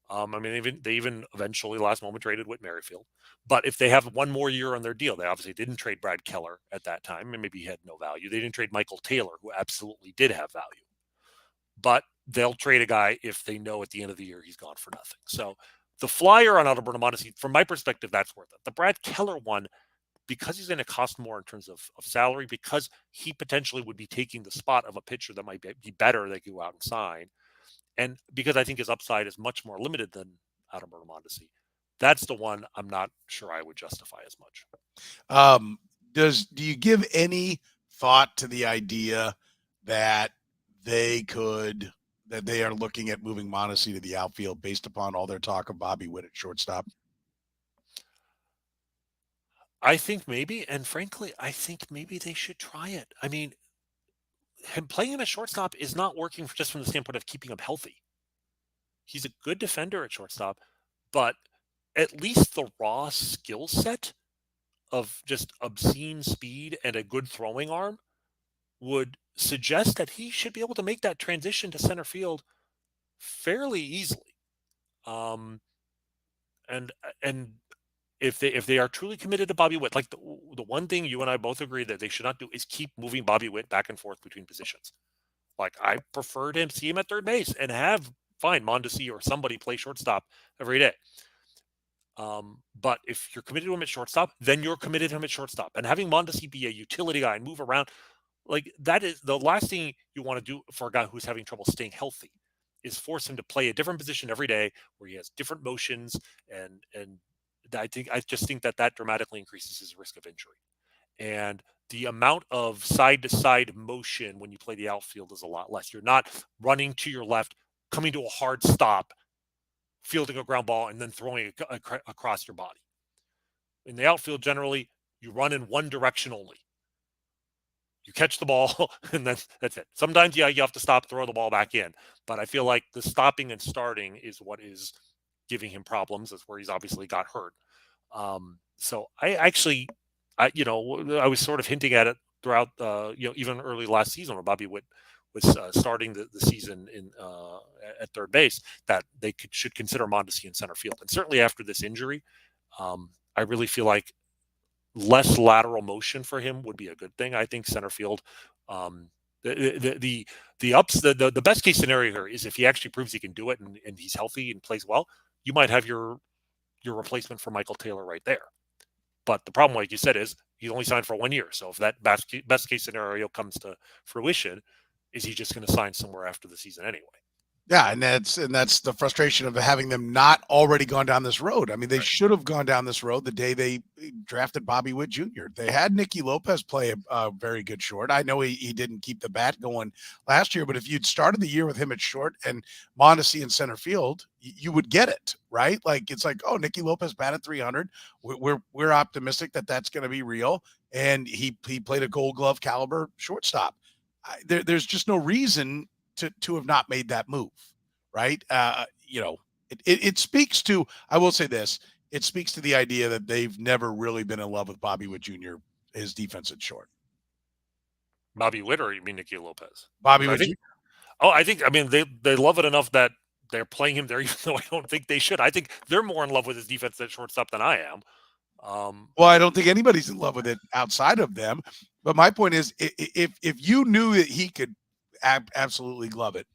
I mean, they even eventually last moment traded Whit Merrifield. But if they have one more year on their deal, they obviously didn't trade Brad Keller at that time, and maybe he had no value. They didn't trade Michael Taylor, who absolutely did have value. But they'll trade a guy if they know at the end of the year he's gone for nothing. So the flyer on Adalberto Mondesi, from my perspective, that's worth it. The Brad Keller one, because he's going to cost more in terms of salary, because he potentially would be taking the spot of a pitcher that might be better they go out and sign, and because I think his upside is much more limited than Adalberto Mondesi, that's the one I'm not sure I would justify as much. Do you give any thought to the idea that they are looking at moving Mondesi to the outfield based upon all their talk of Bobby Witt at shortstop? I think maybe, and frankly, I think maybe they should try it. I mean, playing him at shortstop is not working just from the standpoint of keeping him healthy. He's a good defender at shortstop, but at least the raw skill set of just obscene speed and a good throwing arm would suggest that he should be able to make that transition to center field fairly easily. And if they are truly committed to Bobby Witt, like the one thing you and I both agree that they should not do is keep moving Bobby Witt back and forth between positions. Like, I prefer to see him at third base and have Mondesi or somebody play shortstop every day. But if you're committed to him at shortstop, then you're committed to him at shortstop. And having Mondesi be a utility guy and move around, like, that is the last thing you want to do for a guy who's having trouble staying healthy, is force him to play a different position every day where he has different motions, and I just think that dramatically increases his risk of injury. And the amount of side to side motion when you play the outfield is a lot less. You're not running to your left, coming to a hard stop, fielding a ground ball, and then throwing it across your body. In the outfield, generally, you run in one direction only. You catch the ball, and that's it. Sometimes, you have to stop, throw the ball back in. But I feel like the stopping and starting is what is giving him problems. That's where he's obviously got hurt. So I was sort of hinting at it throughout, even early last season when Bobby Witt was starting the season at third base, that they should consider Mondesi in center field. And certainly after this injury, I really feel like less lateral motion for him would be a good thing. I think center field, the best case scenario here is if he actually proves he can do it and he's healthy and plays well, you might have your replacement for Michael Taylor right there. But the problem, like you said, is he's only signed for 1 year. So if that best case scenario comes to fruition, is he just going to sign somewhere after the season anyway? Yeah, and that's the frustration of having them not already gone down this road. I mean, they should have gone down this road the day they drafted Bobby Witt Jr. They had Nicky Lopez play a very good short. I know he didn't keep the bat going last year, but if you'd started the year with him at short and Mondesi in center field, you would get it, right? Like, it's like, oh, Nicky Lopez batted 300. We're optimistic that that's going to be real, and he played a Gold Glove caliber shortstop. There's just no reason to have not made that move, right? It speaks to, I will say this, it speaks to the idea that they've never really been in love with Bobby Witt Jr., his defense at short. Bobby Witt, or you mean Nicky Lopez? Bobby Witt Jr.? I mean, they love it enough that they're playing him there, even though I don't think they should. I think they're more in love with his defense at shortstop than I am. Well, I don't think anybody's in love with it outside of them. But my point is, if you knew that he could absolutely glove it,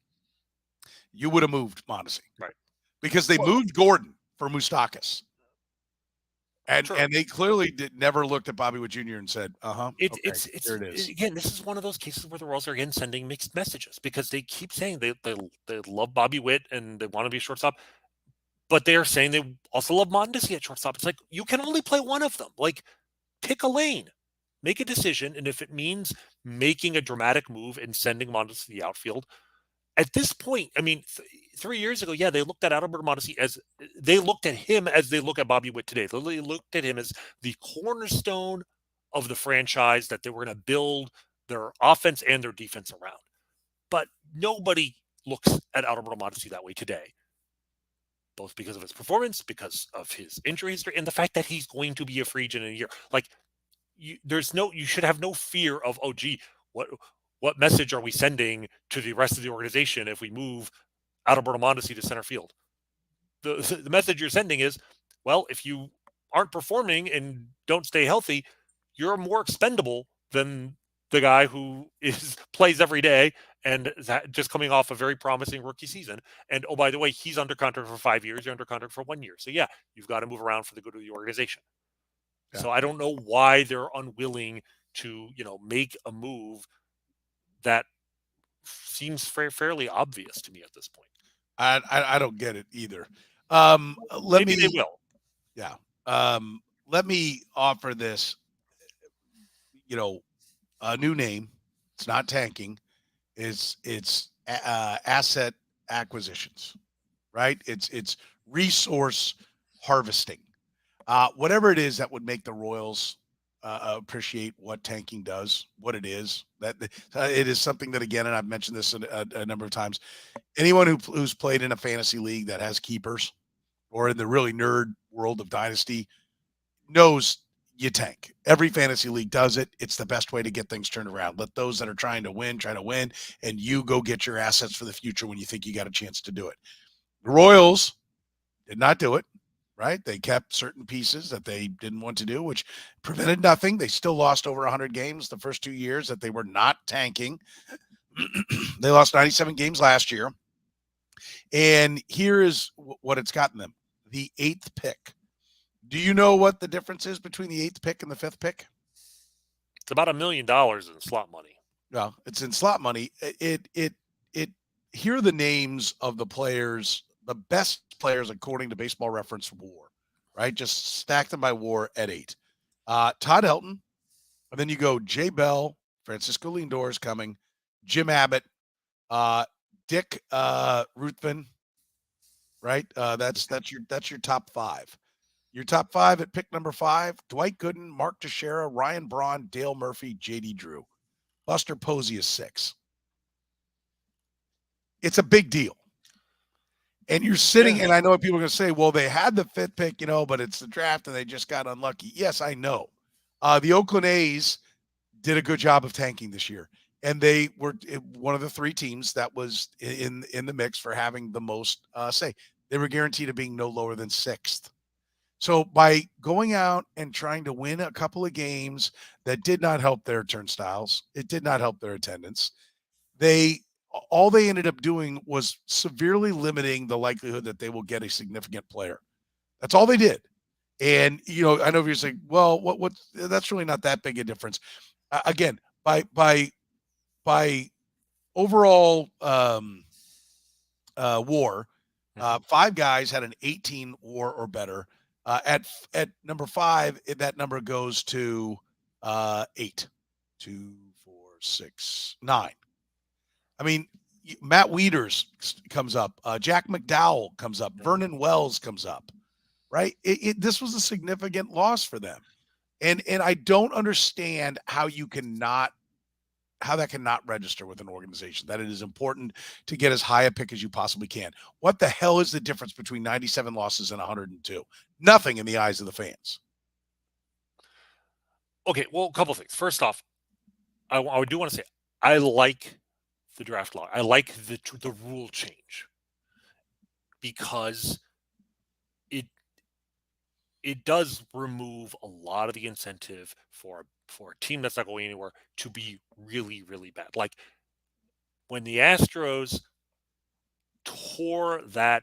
you would have moved Mondesi, right? Because they moved Gordon for Moustakas, and Sure. and they clearly never looked at Bobby Witt Jr. and said, It's here it is. Again, this is one of those cases where the Royals are again sending mixed messages, because they keep saying they love Bobby Witt and they want to be a shortstop, but they are saying they also love Mondesi at shortstop. It's like, you can only play one of them. Like, pick a lane. Make a decision, and if it means making a dramatic move and sending Mondesi to the outfield, at this point, I mean, 3 years ago, they looked at Adalberto Mondesi they looked at him as they look at Bobby Witt today. They looked at him as the cornerstone of the franchise that they were going to build their offense and their defense around. But nobody looks at Adalberto Mondesi that way today, both because of his performance, because of his injury history, and the fact that he's going to be a free agent in a year. Like, you should have no fear of, oh, gee, what message are we sending to the rest of the organization if we move Adalberto Mondesi to center field? The message you're sending is, well, if you aren't performing and don't stay healthy, you're more expendable than the guy who plays every day and is just coming off a very promising rookie season. And, oh, by the way, he's under contract for 5 years. You're under contract for 1 year. So, you've got to move around for the good of the organization. Yeah. So I don't know why they're unwilling to, make a move that seems fairly obvious to me at this point. I don't get it either. Maybe they will. Yeah. Let me offer this, a new name. It's not tanking. It's asset acquisitions, right? It's resource harvesting. Whatever it is that would make the Royals appreciate what tanking does, what it is. That it is something that, again, and I've mentioned this a number of times, anyone who's played in a fantasy league that has keepers, or in the really nerd world of Dynasty, knows you tank. Every fantasy league does it. It's the best way to get things turned around. Let those that are trying to win, and you go get your assets for the future when you think you got a chance to do it. The Royals did not do it. Right? They kept certain pieces that they didn't want to do, which prevented nothing. They still lost over 100 games the first 2 years that they were not tanking. They lost 97 games last year. And here is what it's gotten them: the 8th pick. Do you know what the difference is between the 8th pick and the 5th pick? It's about $1 million in slot money. Well, it's in slot money. Here are the names of the players, the best players according to Baseball Reference WAR, right? Just stack them by WAR at 8. Todd Helton, and then you go Jay Bell, Francisco Lindor is coming, Jim Abbott, Dick Ruthven, right? That's your top 5. Your top 5 at pick number 5: Dwight Gooden, Mark Teixeira, Ryan Braun, Dale Murphy, J.D. Drew. Buster Posey is 6. It's a big deal. And you're sitting, and I know people are going to say, well, they had the 5th pick, but it's the draft and they just got unlucky. Yes, I know. The Oakland A's did a good job of tanking this year. And they were one of the 3 teams that was in the mix for having the most say. They were guaranteed of being no lower than 6th. So by going out and trying to win a couple of games that did not help their turnstiles, it did not help their attendance. All they ended up doing was severely limiting the likelihood that they will get a significant player. That's all they did. And, I know you're saying, well, what that's really not that big a difference. Again, by overall WAR, 5 guys had an 18 WAR or better. At number 5, that number goes to 8, 2, 4, 6, 9. I mean, Matt Wieters comes up. Jack McDowell comes up. Vernon Wells comes up. Right? This was a significant loss for them, and I don't understand how that cannot register with an organization, that it is important to get as high a pick as you possibly can. What the hell is the difference between 97 losses and 102? Nothing in the eyes of the fans. Okay, well, a couple of things. First off, I do want to say I like the draft law. I like the rule change because it does remove a lot of the incentive for a team that's not going anywhere to be really, really bad. Like when the Astros tore that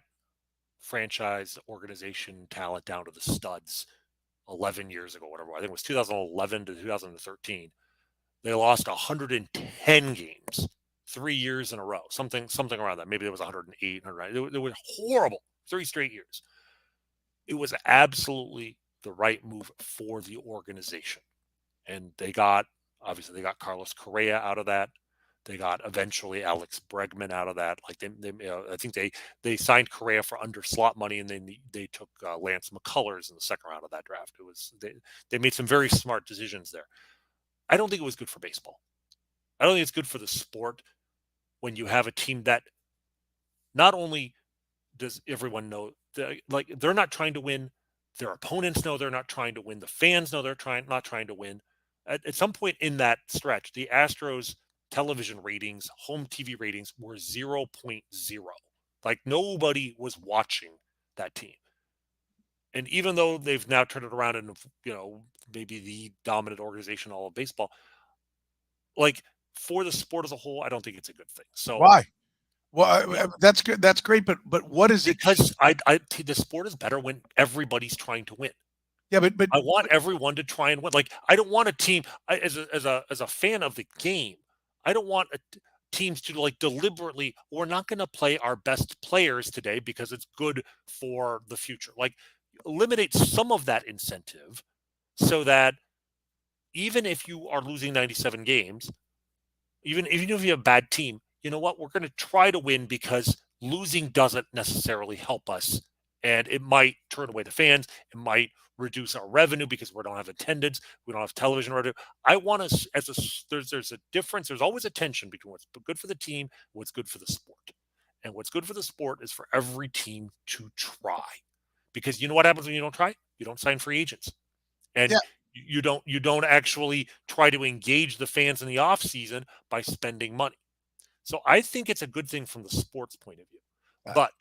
franchise organization talent down to the studs 11 years ago, whatever, I think it was 2011 to 2013, they lost 110 games 3 years in a row, something around that. Maybe it was 108, 109. It was horrible, 3 straight years. It was absolutely the right move for the organization. And they got Carlos Correa out of that. They got eventually Alex Bregman out of that. Like I think they signed Correa for under slot money, and then they took Lance McCullers in the second round of that draft. They made some very smart decisions there. I don't think it was good for baseball. I don't think it's good for the sport when you have a team that not only does everyone know, they're not trying to win, their opponents know they're not trying to win, the fans know they're not trying to win. At some point in that stretch, the Astros television ratings, home TV ratings were 0.0. Like nobody was watching that team. And even though they've now turned it around and, maybe the dominant organization in all of baseball, like for the sport as a whole, I don't think it's a good thing. So why? Well, that's good. That's great. But what is it? Because the sport is better when everybody's trying to win. Yeah, but I want everyone to try and win. Like I don't want a team as a fan of the game. I don't want teams to like deliberately. We're not going to play our best players today because it's good for the future. Like eliminate some of that incentive so that even if you are losing 97 games, even if you have a bad team, you know what? We're going to try to win because losing doesn't necessarily help us. And it might turn away the fans. It might reduce our revenue because we don't have attendance. We don't have television revenue. I want us there's a difference. There's always a tension between what's good for the team and what's good for the sport. And what's good for the sport is for every team to try. Because you know what happens when you don't try? You don't sign free agents. And you don't actually try to engage the fans in the offseason by spending money. So I think it's a good thing from the sports point of view. But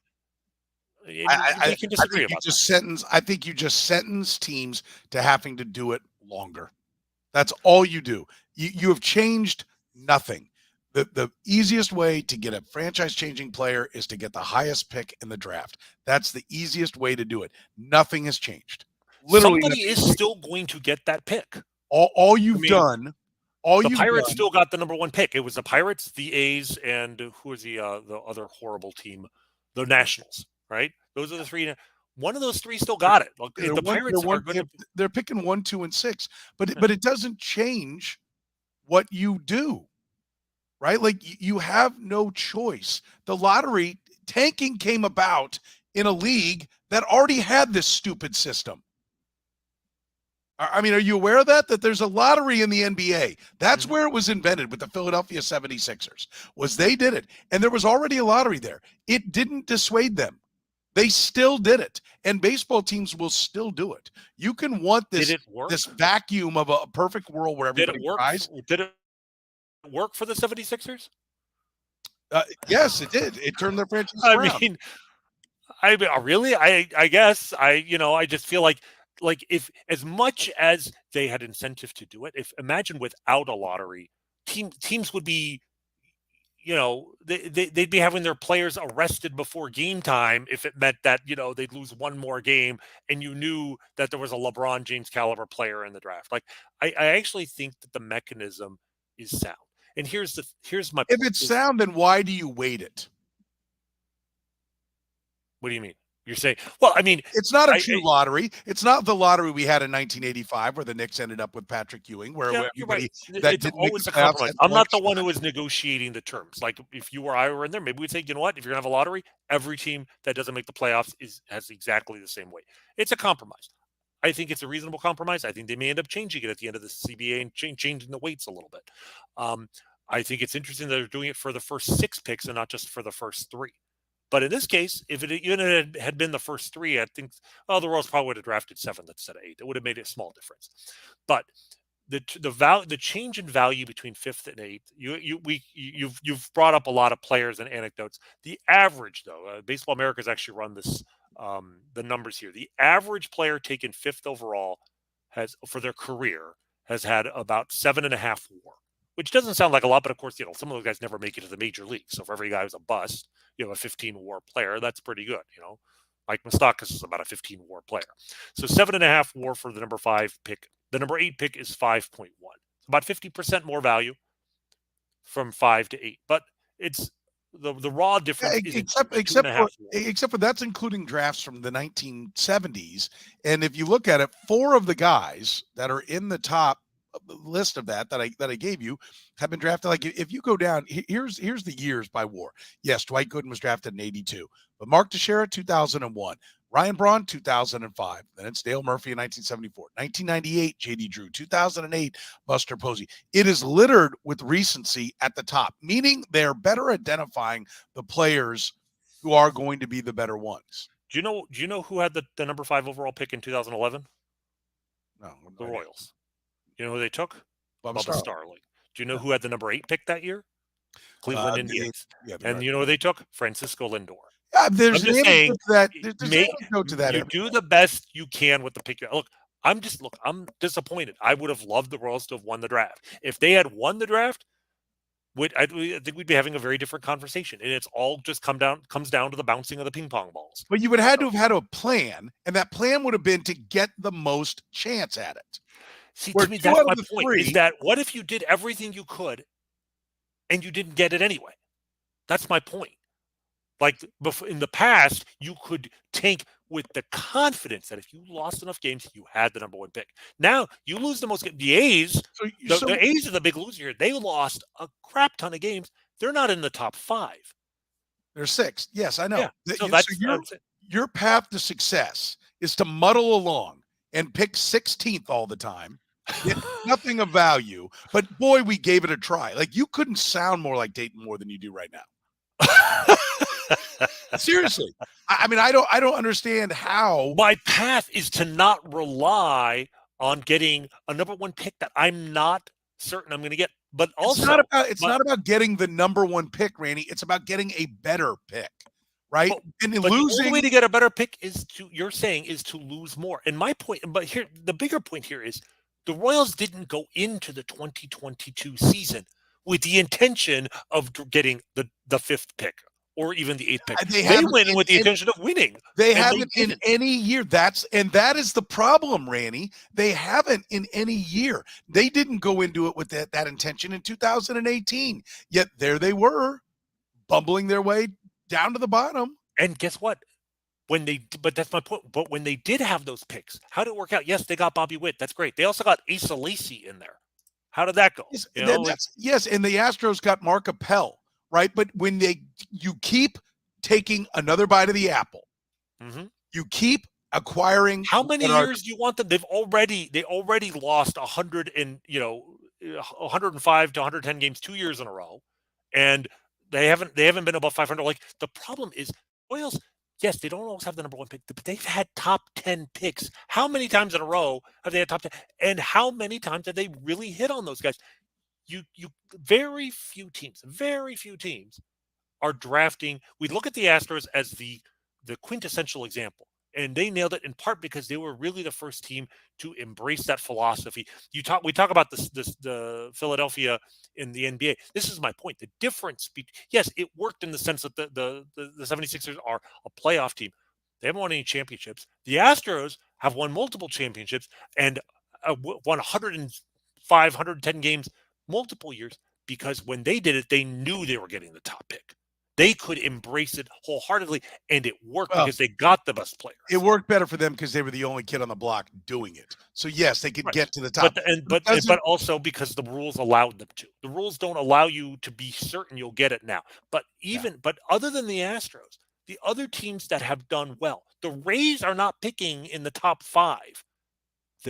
I can disagree about that. I think you just sentence teams to having to do it longer. That's all you do. You have changed nothing. The easiest way to get a franchise-changing player is to get the highest pick in the draft. That's the easiest way to do it. Nothing has changed. Literally, somebody is still going to get that pick. All you've done. The Pirates still got the number 1 pick. It was the Pirates, the A's, and who was the other horrible team? The Nationals, right? Those are the 3. One of those 3 still got it. The Pirates are going to. They're picking 1, 2, and 6, but it doesn't change what you do, right? Like you have no choice. The lottery tanking came about in a league that already had this stupid system. I mean, are you aware of that? That there's a lottery in the NBA. That's where it was invented with the Philadelphia 76ers. They did it. And there was already a lottery there. It didn't dissuade them. They still did it. And baseball teams will still do it. You can want this vacuum of a perfect world where everybody tries. Did it work for the 76ers? Yes, it did. It turned their franchise around. I mean, really? I guess I just feel like if as much as they had incentive to do it, imagine without a lottery, teams would be, they'd be having their players arrested before game time if it meant that, they'd lose one more game and you knew that there was a LeBron James caliber player in the draft. Like, I actually think that the mechanism is sound. And here's my point. If it's sound, then why do you wait it? What do you mean? You're saying, well, I mean, it's not a true lottery. It's not the lottery we had in 1985 where the Knicks ended up with Patrick Ewing, where everybody it's always a compromise. I'm not the one who is negotiating the terms. Like if you or I were in there, maybe we'd say, you know what, if you're gonna have a lottery, every team that doesn't make the playoffs has exactly the same weight. It's a compromise. I think it's a reasonable compromise. I think they may end up changing it at the end of the CBA and changing the weights a little bit. I think it's interesting that they're doing it for the first 6 picks and not just for the first 3. But in this case, if it even had been the first 3, I think, the Royals probably would have drafted 7 instead of 8. It would have made a small difference. But the change in value between 5th and 8th, you've brought up a lot of players and anecdotes. The average, though, Baseball America has actually run this the numbers here. The average player taken 5th overall for their career has had about 7.5 WAR. Which doesn't sound like a lot, but of course, some of those guys never make it to the major league. So for every guy who's a bust, a 15 WAR player, that's pretty good. Mike Moustakas is about a 15 WAR player. So 7.5 WAR for the number 5 pick. The number 8 pick is 5.1. About 50% more value from 5 to 8. But it's the raw difference. Except for that's including drafts from the 1970s. And if you look at it, 4 of the guys that are in the top list of that I gave you have been drafted. Like if you go down, here's the years by WAR. Yes, Dwight Gooden was drafted in 82, but Mark Teixeira 2001, Ryan Braun 2005, then it's Dale Murphy in 1974, 1998 JD Drew, 2008 Buster Posey. It is littered with recency at the top, meaning they're better identifying the players who are going to be the better ones. Do you know who had the number 5 overall pick in 2011? No, the Royals. You know who they took? Bubba Starling. Do you know who had the number 8 pick that year? Cleveland Indians. And you know who they took? Francisco Lindor. There's an anecdote to that. You do the best you can with the pick. Look, I'm disappointed. I would have loved the Royals to have won the draft. If they had won the draft, I think we'd be having a very different conversation. And it's all just comes down to the bouncing of the ping pong balls. But you would have had to have had a plan, and that plan would have been to get the most chance at it. See, to me, that's my point, is that what if you did everything you could and you didn't get it anyway? That's my point. Like in the past, you could tank with the confidence that if you lost enough games, you had the number 1 pick. Now, you lose the most games. The A's, the A's are the big loser here. They lost a crap ton of games. They're not in the top 5. They're 6th. Yes, I know. Yeah. Your path to success is to muddle along and pick 16th all the time. Nothing of value, but boy, we gave it a try. Like you couldn't sound more like Dayton Moore than you do right now. Seriously, I mean, I don't understand how. My path is to not rely on getting a number 1 pick that I'm not certain I'm going to get. But also, it's not about getting the number 1 pick, Randy. It's about getting a better pick. Right. But the only way to get a better pick is to lose more. And my point, but here, the bigger point here is the Royals didn't go into the 2022 season with the intention of getting the fifth pick or even the eighth pick. They They haven't went in with the intention of winning. They and haven't in didn't. any year. That is the problem, Rany. They haven't in any year. They didn't go into it with that intention in 2018. Yet there they were, bumbling their way down to the bottom. And guess what? But that's my point. But when they did have those picks, how did it work out? Yes, they got Bobby Witt. That's great. They also got Asa Lacy in there. How did that go? Yes, and the Astros got Mark Appel, right? But when you keep taking another bite of the apple, you keep acquiring. How many years do you want them? They already lost 105 to 110 games 2 years in a row, and they haven't been above 500. Like, the problem is Royals. Yes, they don't always have the number one pick, but they've had top 10 picks. How many times in a row have they had top 10? And how many times have they really hit on those guys? Very few teams are drafting. We look at the Astros as the quintessential example, and they nailed it in part because they were really the first team to embrace that philosophy. We talk about the Philadelphia in the NBA. This is my point. The difference yes, it worked in the sense that the 76ers are a playoff team. They haven't won any championships. The Astros have won multiple championships and won 105, 110 games multiple years, because when they did it, they knew they were getting the top pick. They could embrace it wholeheartedly, and it worked because they got the best players. It worked better for them because they were the only kid on the block doing it. So yes, they could get to the top. But also because the rules allowed them to. The rules don't allow you to be certain you'll get it now. But other than the Astros, the other teams that have done well, the Rays are not picking in the top 5.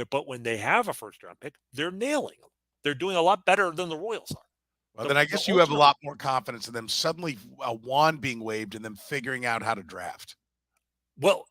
But when they have a first-round pick, they're nailing them. They're doing a lot better than the Royals are. Well, then I guess you have a lot more confidence in them suddenly a wand being waved and them figuring out how to draft. Well,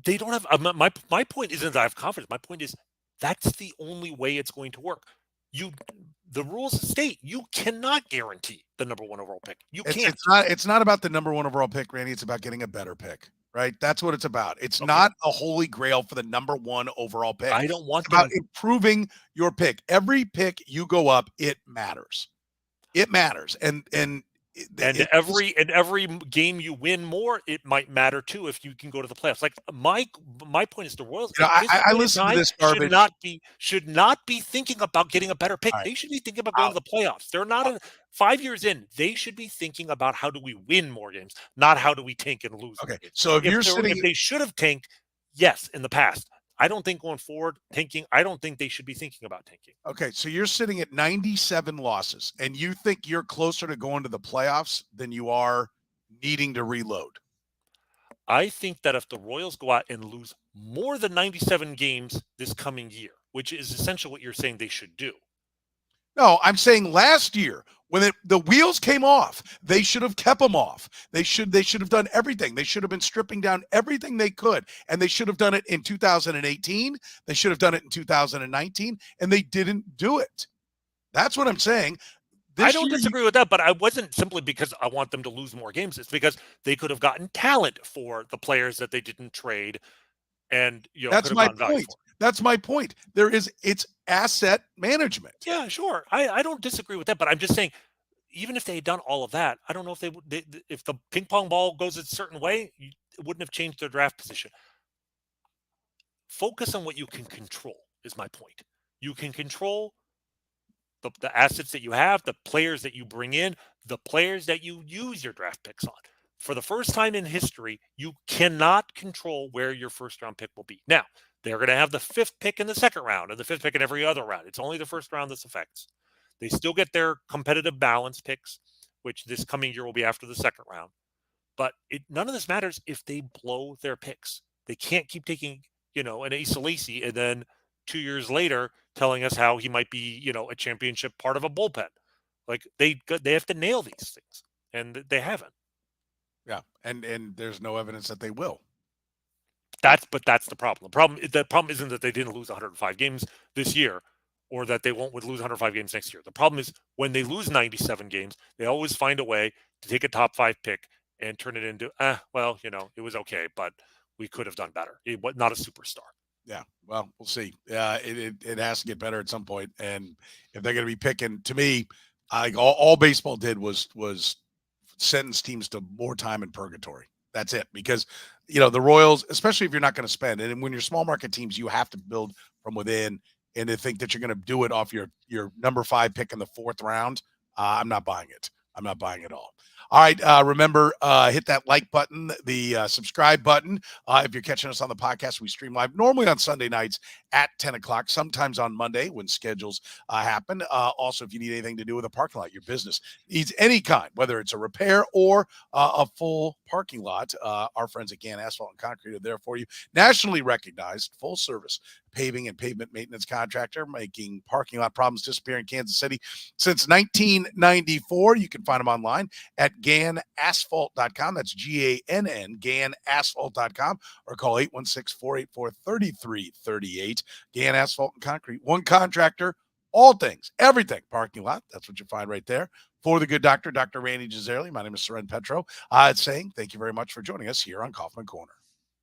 they don't have my point isn't that I have confidence. My point is that's the only way it's going to work. The rules state you cannot guarantee the number 1 overall pick. You can't. It's not about the number 1 overall pick, Rany. It's about getting a better pick, right? That's what it's about. It's not a holy grail for the number 1 overall pick. I don't want about improving your pick. Every pick you go up, it matters. It matters, and every game you win more, it might matter too if you can go to the playoffs. Like, my point is the Royals. I listen to this garbage. Should not be thinking about getting a better pick. Right. They should be thinking about going to the playoffs. They're not 5 years in. They should be thinking about how do we win more games, not how do we tank and lose. Okay, so if they should have tanked, yes, in the past. I don't think going forward tanking. I don't think they should be thinking about tanking. Okay, so you're sitting at 97 losses, and you think you're closer to going to the playoffs than you are needing to reload. I think that if the Royals go out and lose more than 97 games this coming year, which is essentially what you're saying they should do. No, I'm saying last year when the wheels came off, they should have kept them off. They should have done everything. They should have been stripping down everything they could, and they should have done it in 2018. They should have done it in 2019, and they didn't do it. That's what I'm saying. I don't disagree with that, but I wasn't simply because I want them to lose more games. It's because they could have gotten talent for the players that they didn't trade, and that's my point. That's my point. It's asset management. Yeah, sure. I don't disagree with that, but I'm just saying, even if they had done all of that, I don't know if if the ping pong ball goes a certain way, it wouldn't have changed their draft position. Focus on what you can control is my point. You can control the assets that you have, the players that you bring in, the players that you use your draft picks on. For the first time in history, you cannot control where your first-round pick will be. Now, they're going to have the 5th pick in the second round and the 5th pick in every other round. It's only the first round this affects. They still get their competitive balance picks, which this coming year will be after the second round. But none of this matters if they blow their picks. They can't keep taking, an Asa Lacy and then 2 years later telling us how he might be, a championship part of a bullpen. Like, they have to nail these things, and they haven't. Yeah, and there's no evidence that they will. That's the problem. The problem isn't that they didn't lose 105 games this year, or that they won't lose 105 games next year. The problem is when they lose 97 games, they always find a way to take a top 5 pick and turn it into, it was okay, but we could have done better. It was not a superstar. Yeah, well, we'll see. It has to get better at some point, and if they're going to be picking, to me, All baseball did was sentence teams to more time in purgatory. That's it. Because, the Royals, especially if you're not going to spend, and when you're small market teams, you have to build from within, and to think that you're going to do it off your number 5 pick in the 4th round, I'm not buying it. I'm not buying it all. All right. Remember, hit that like button, the subscribe button. If you're catching us on the podcast, we stream live normally on Sunday nights at 10 o'clock, sometimes on Monday when schedules happen. Also, if you need anything to do with a parking lot, your business needs any kind, whether it's a repair or a full parking lot, our friends at Gann Asphalt and Concrete are there for you. Nationally recognized, full service paving and pavement maintenance contractor, making parking lot problems disappear in Kansas City since 1994. You can find them online at GannAsphalt.com. That's GANN, GannAsphalt.com, or call 816-484-3338. Gann Asphalt and Concrete. One contractor, all things, everything parking lot. That's what you find right there. For the good doctor, Dr. Rany Jazayerli, my name is Soren Petro. Saying thank you very much for joining us here on Kaufman Corner.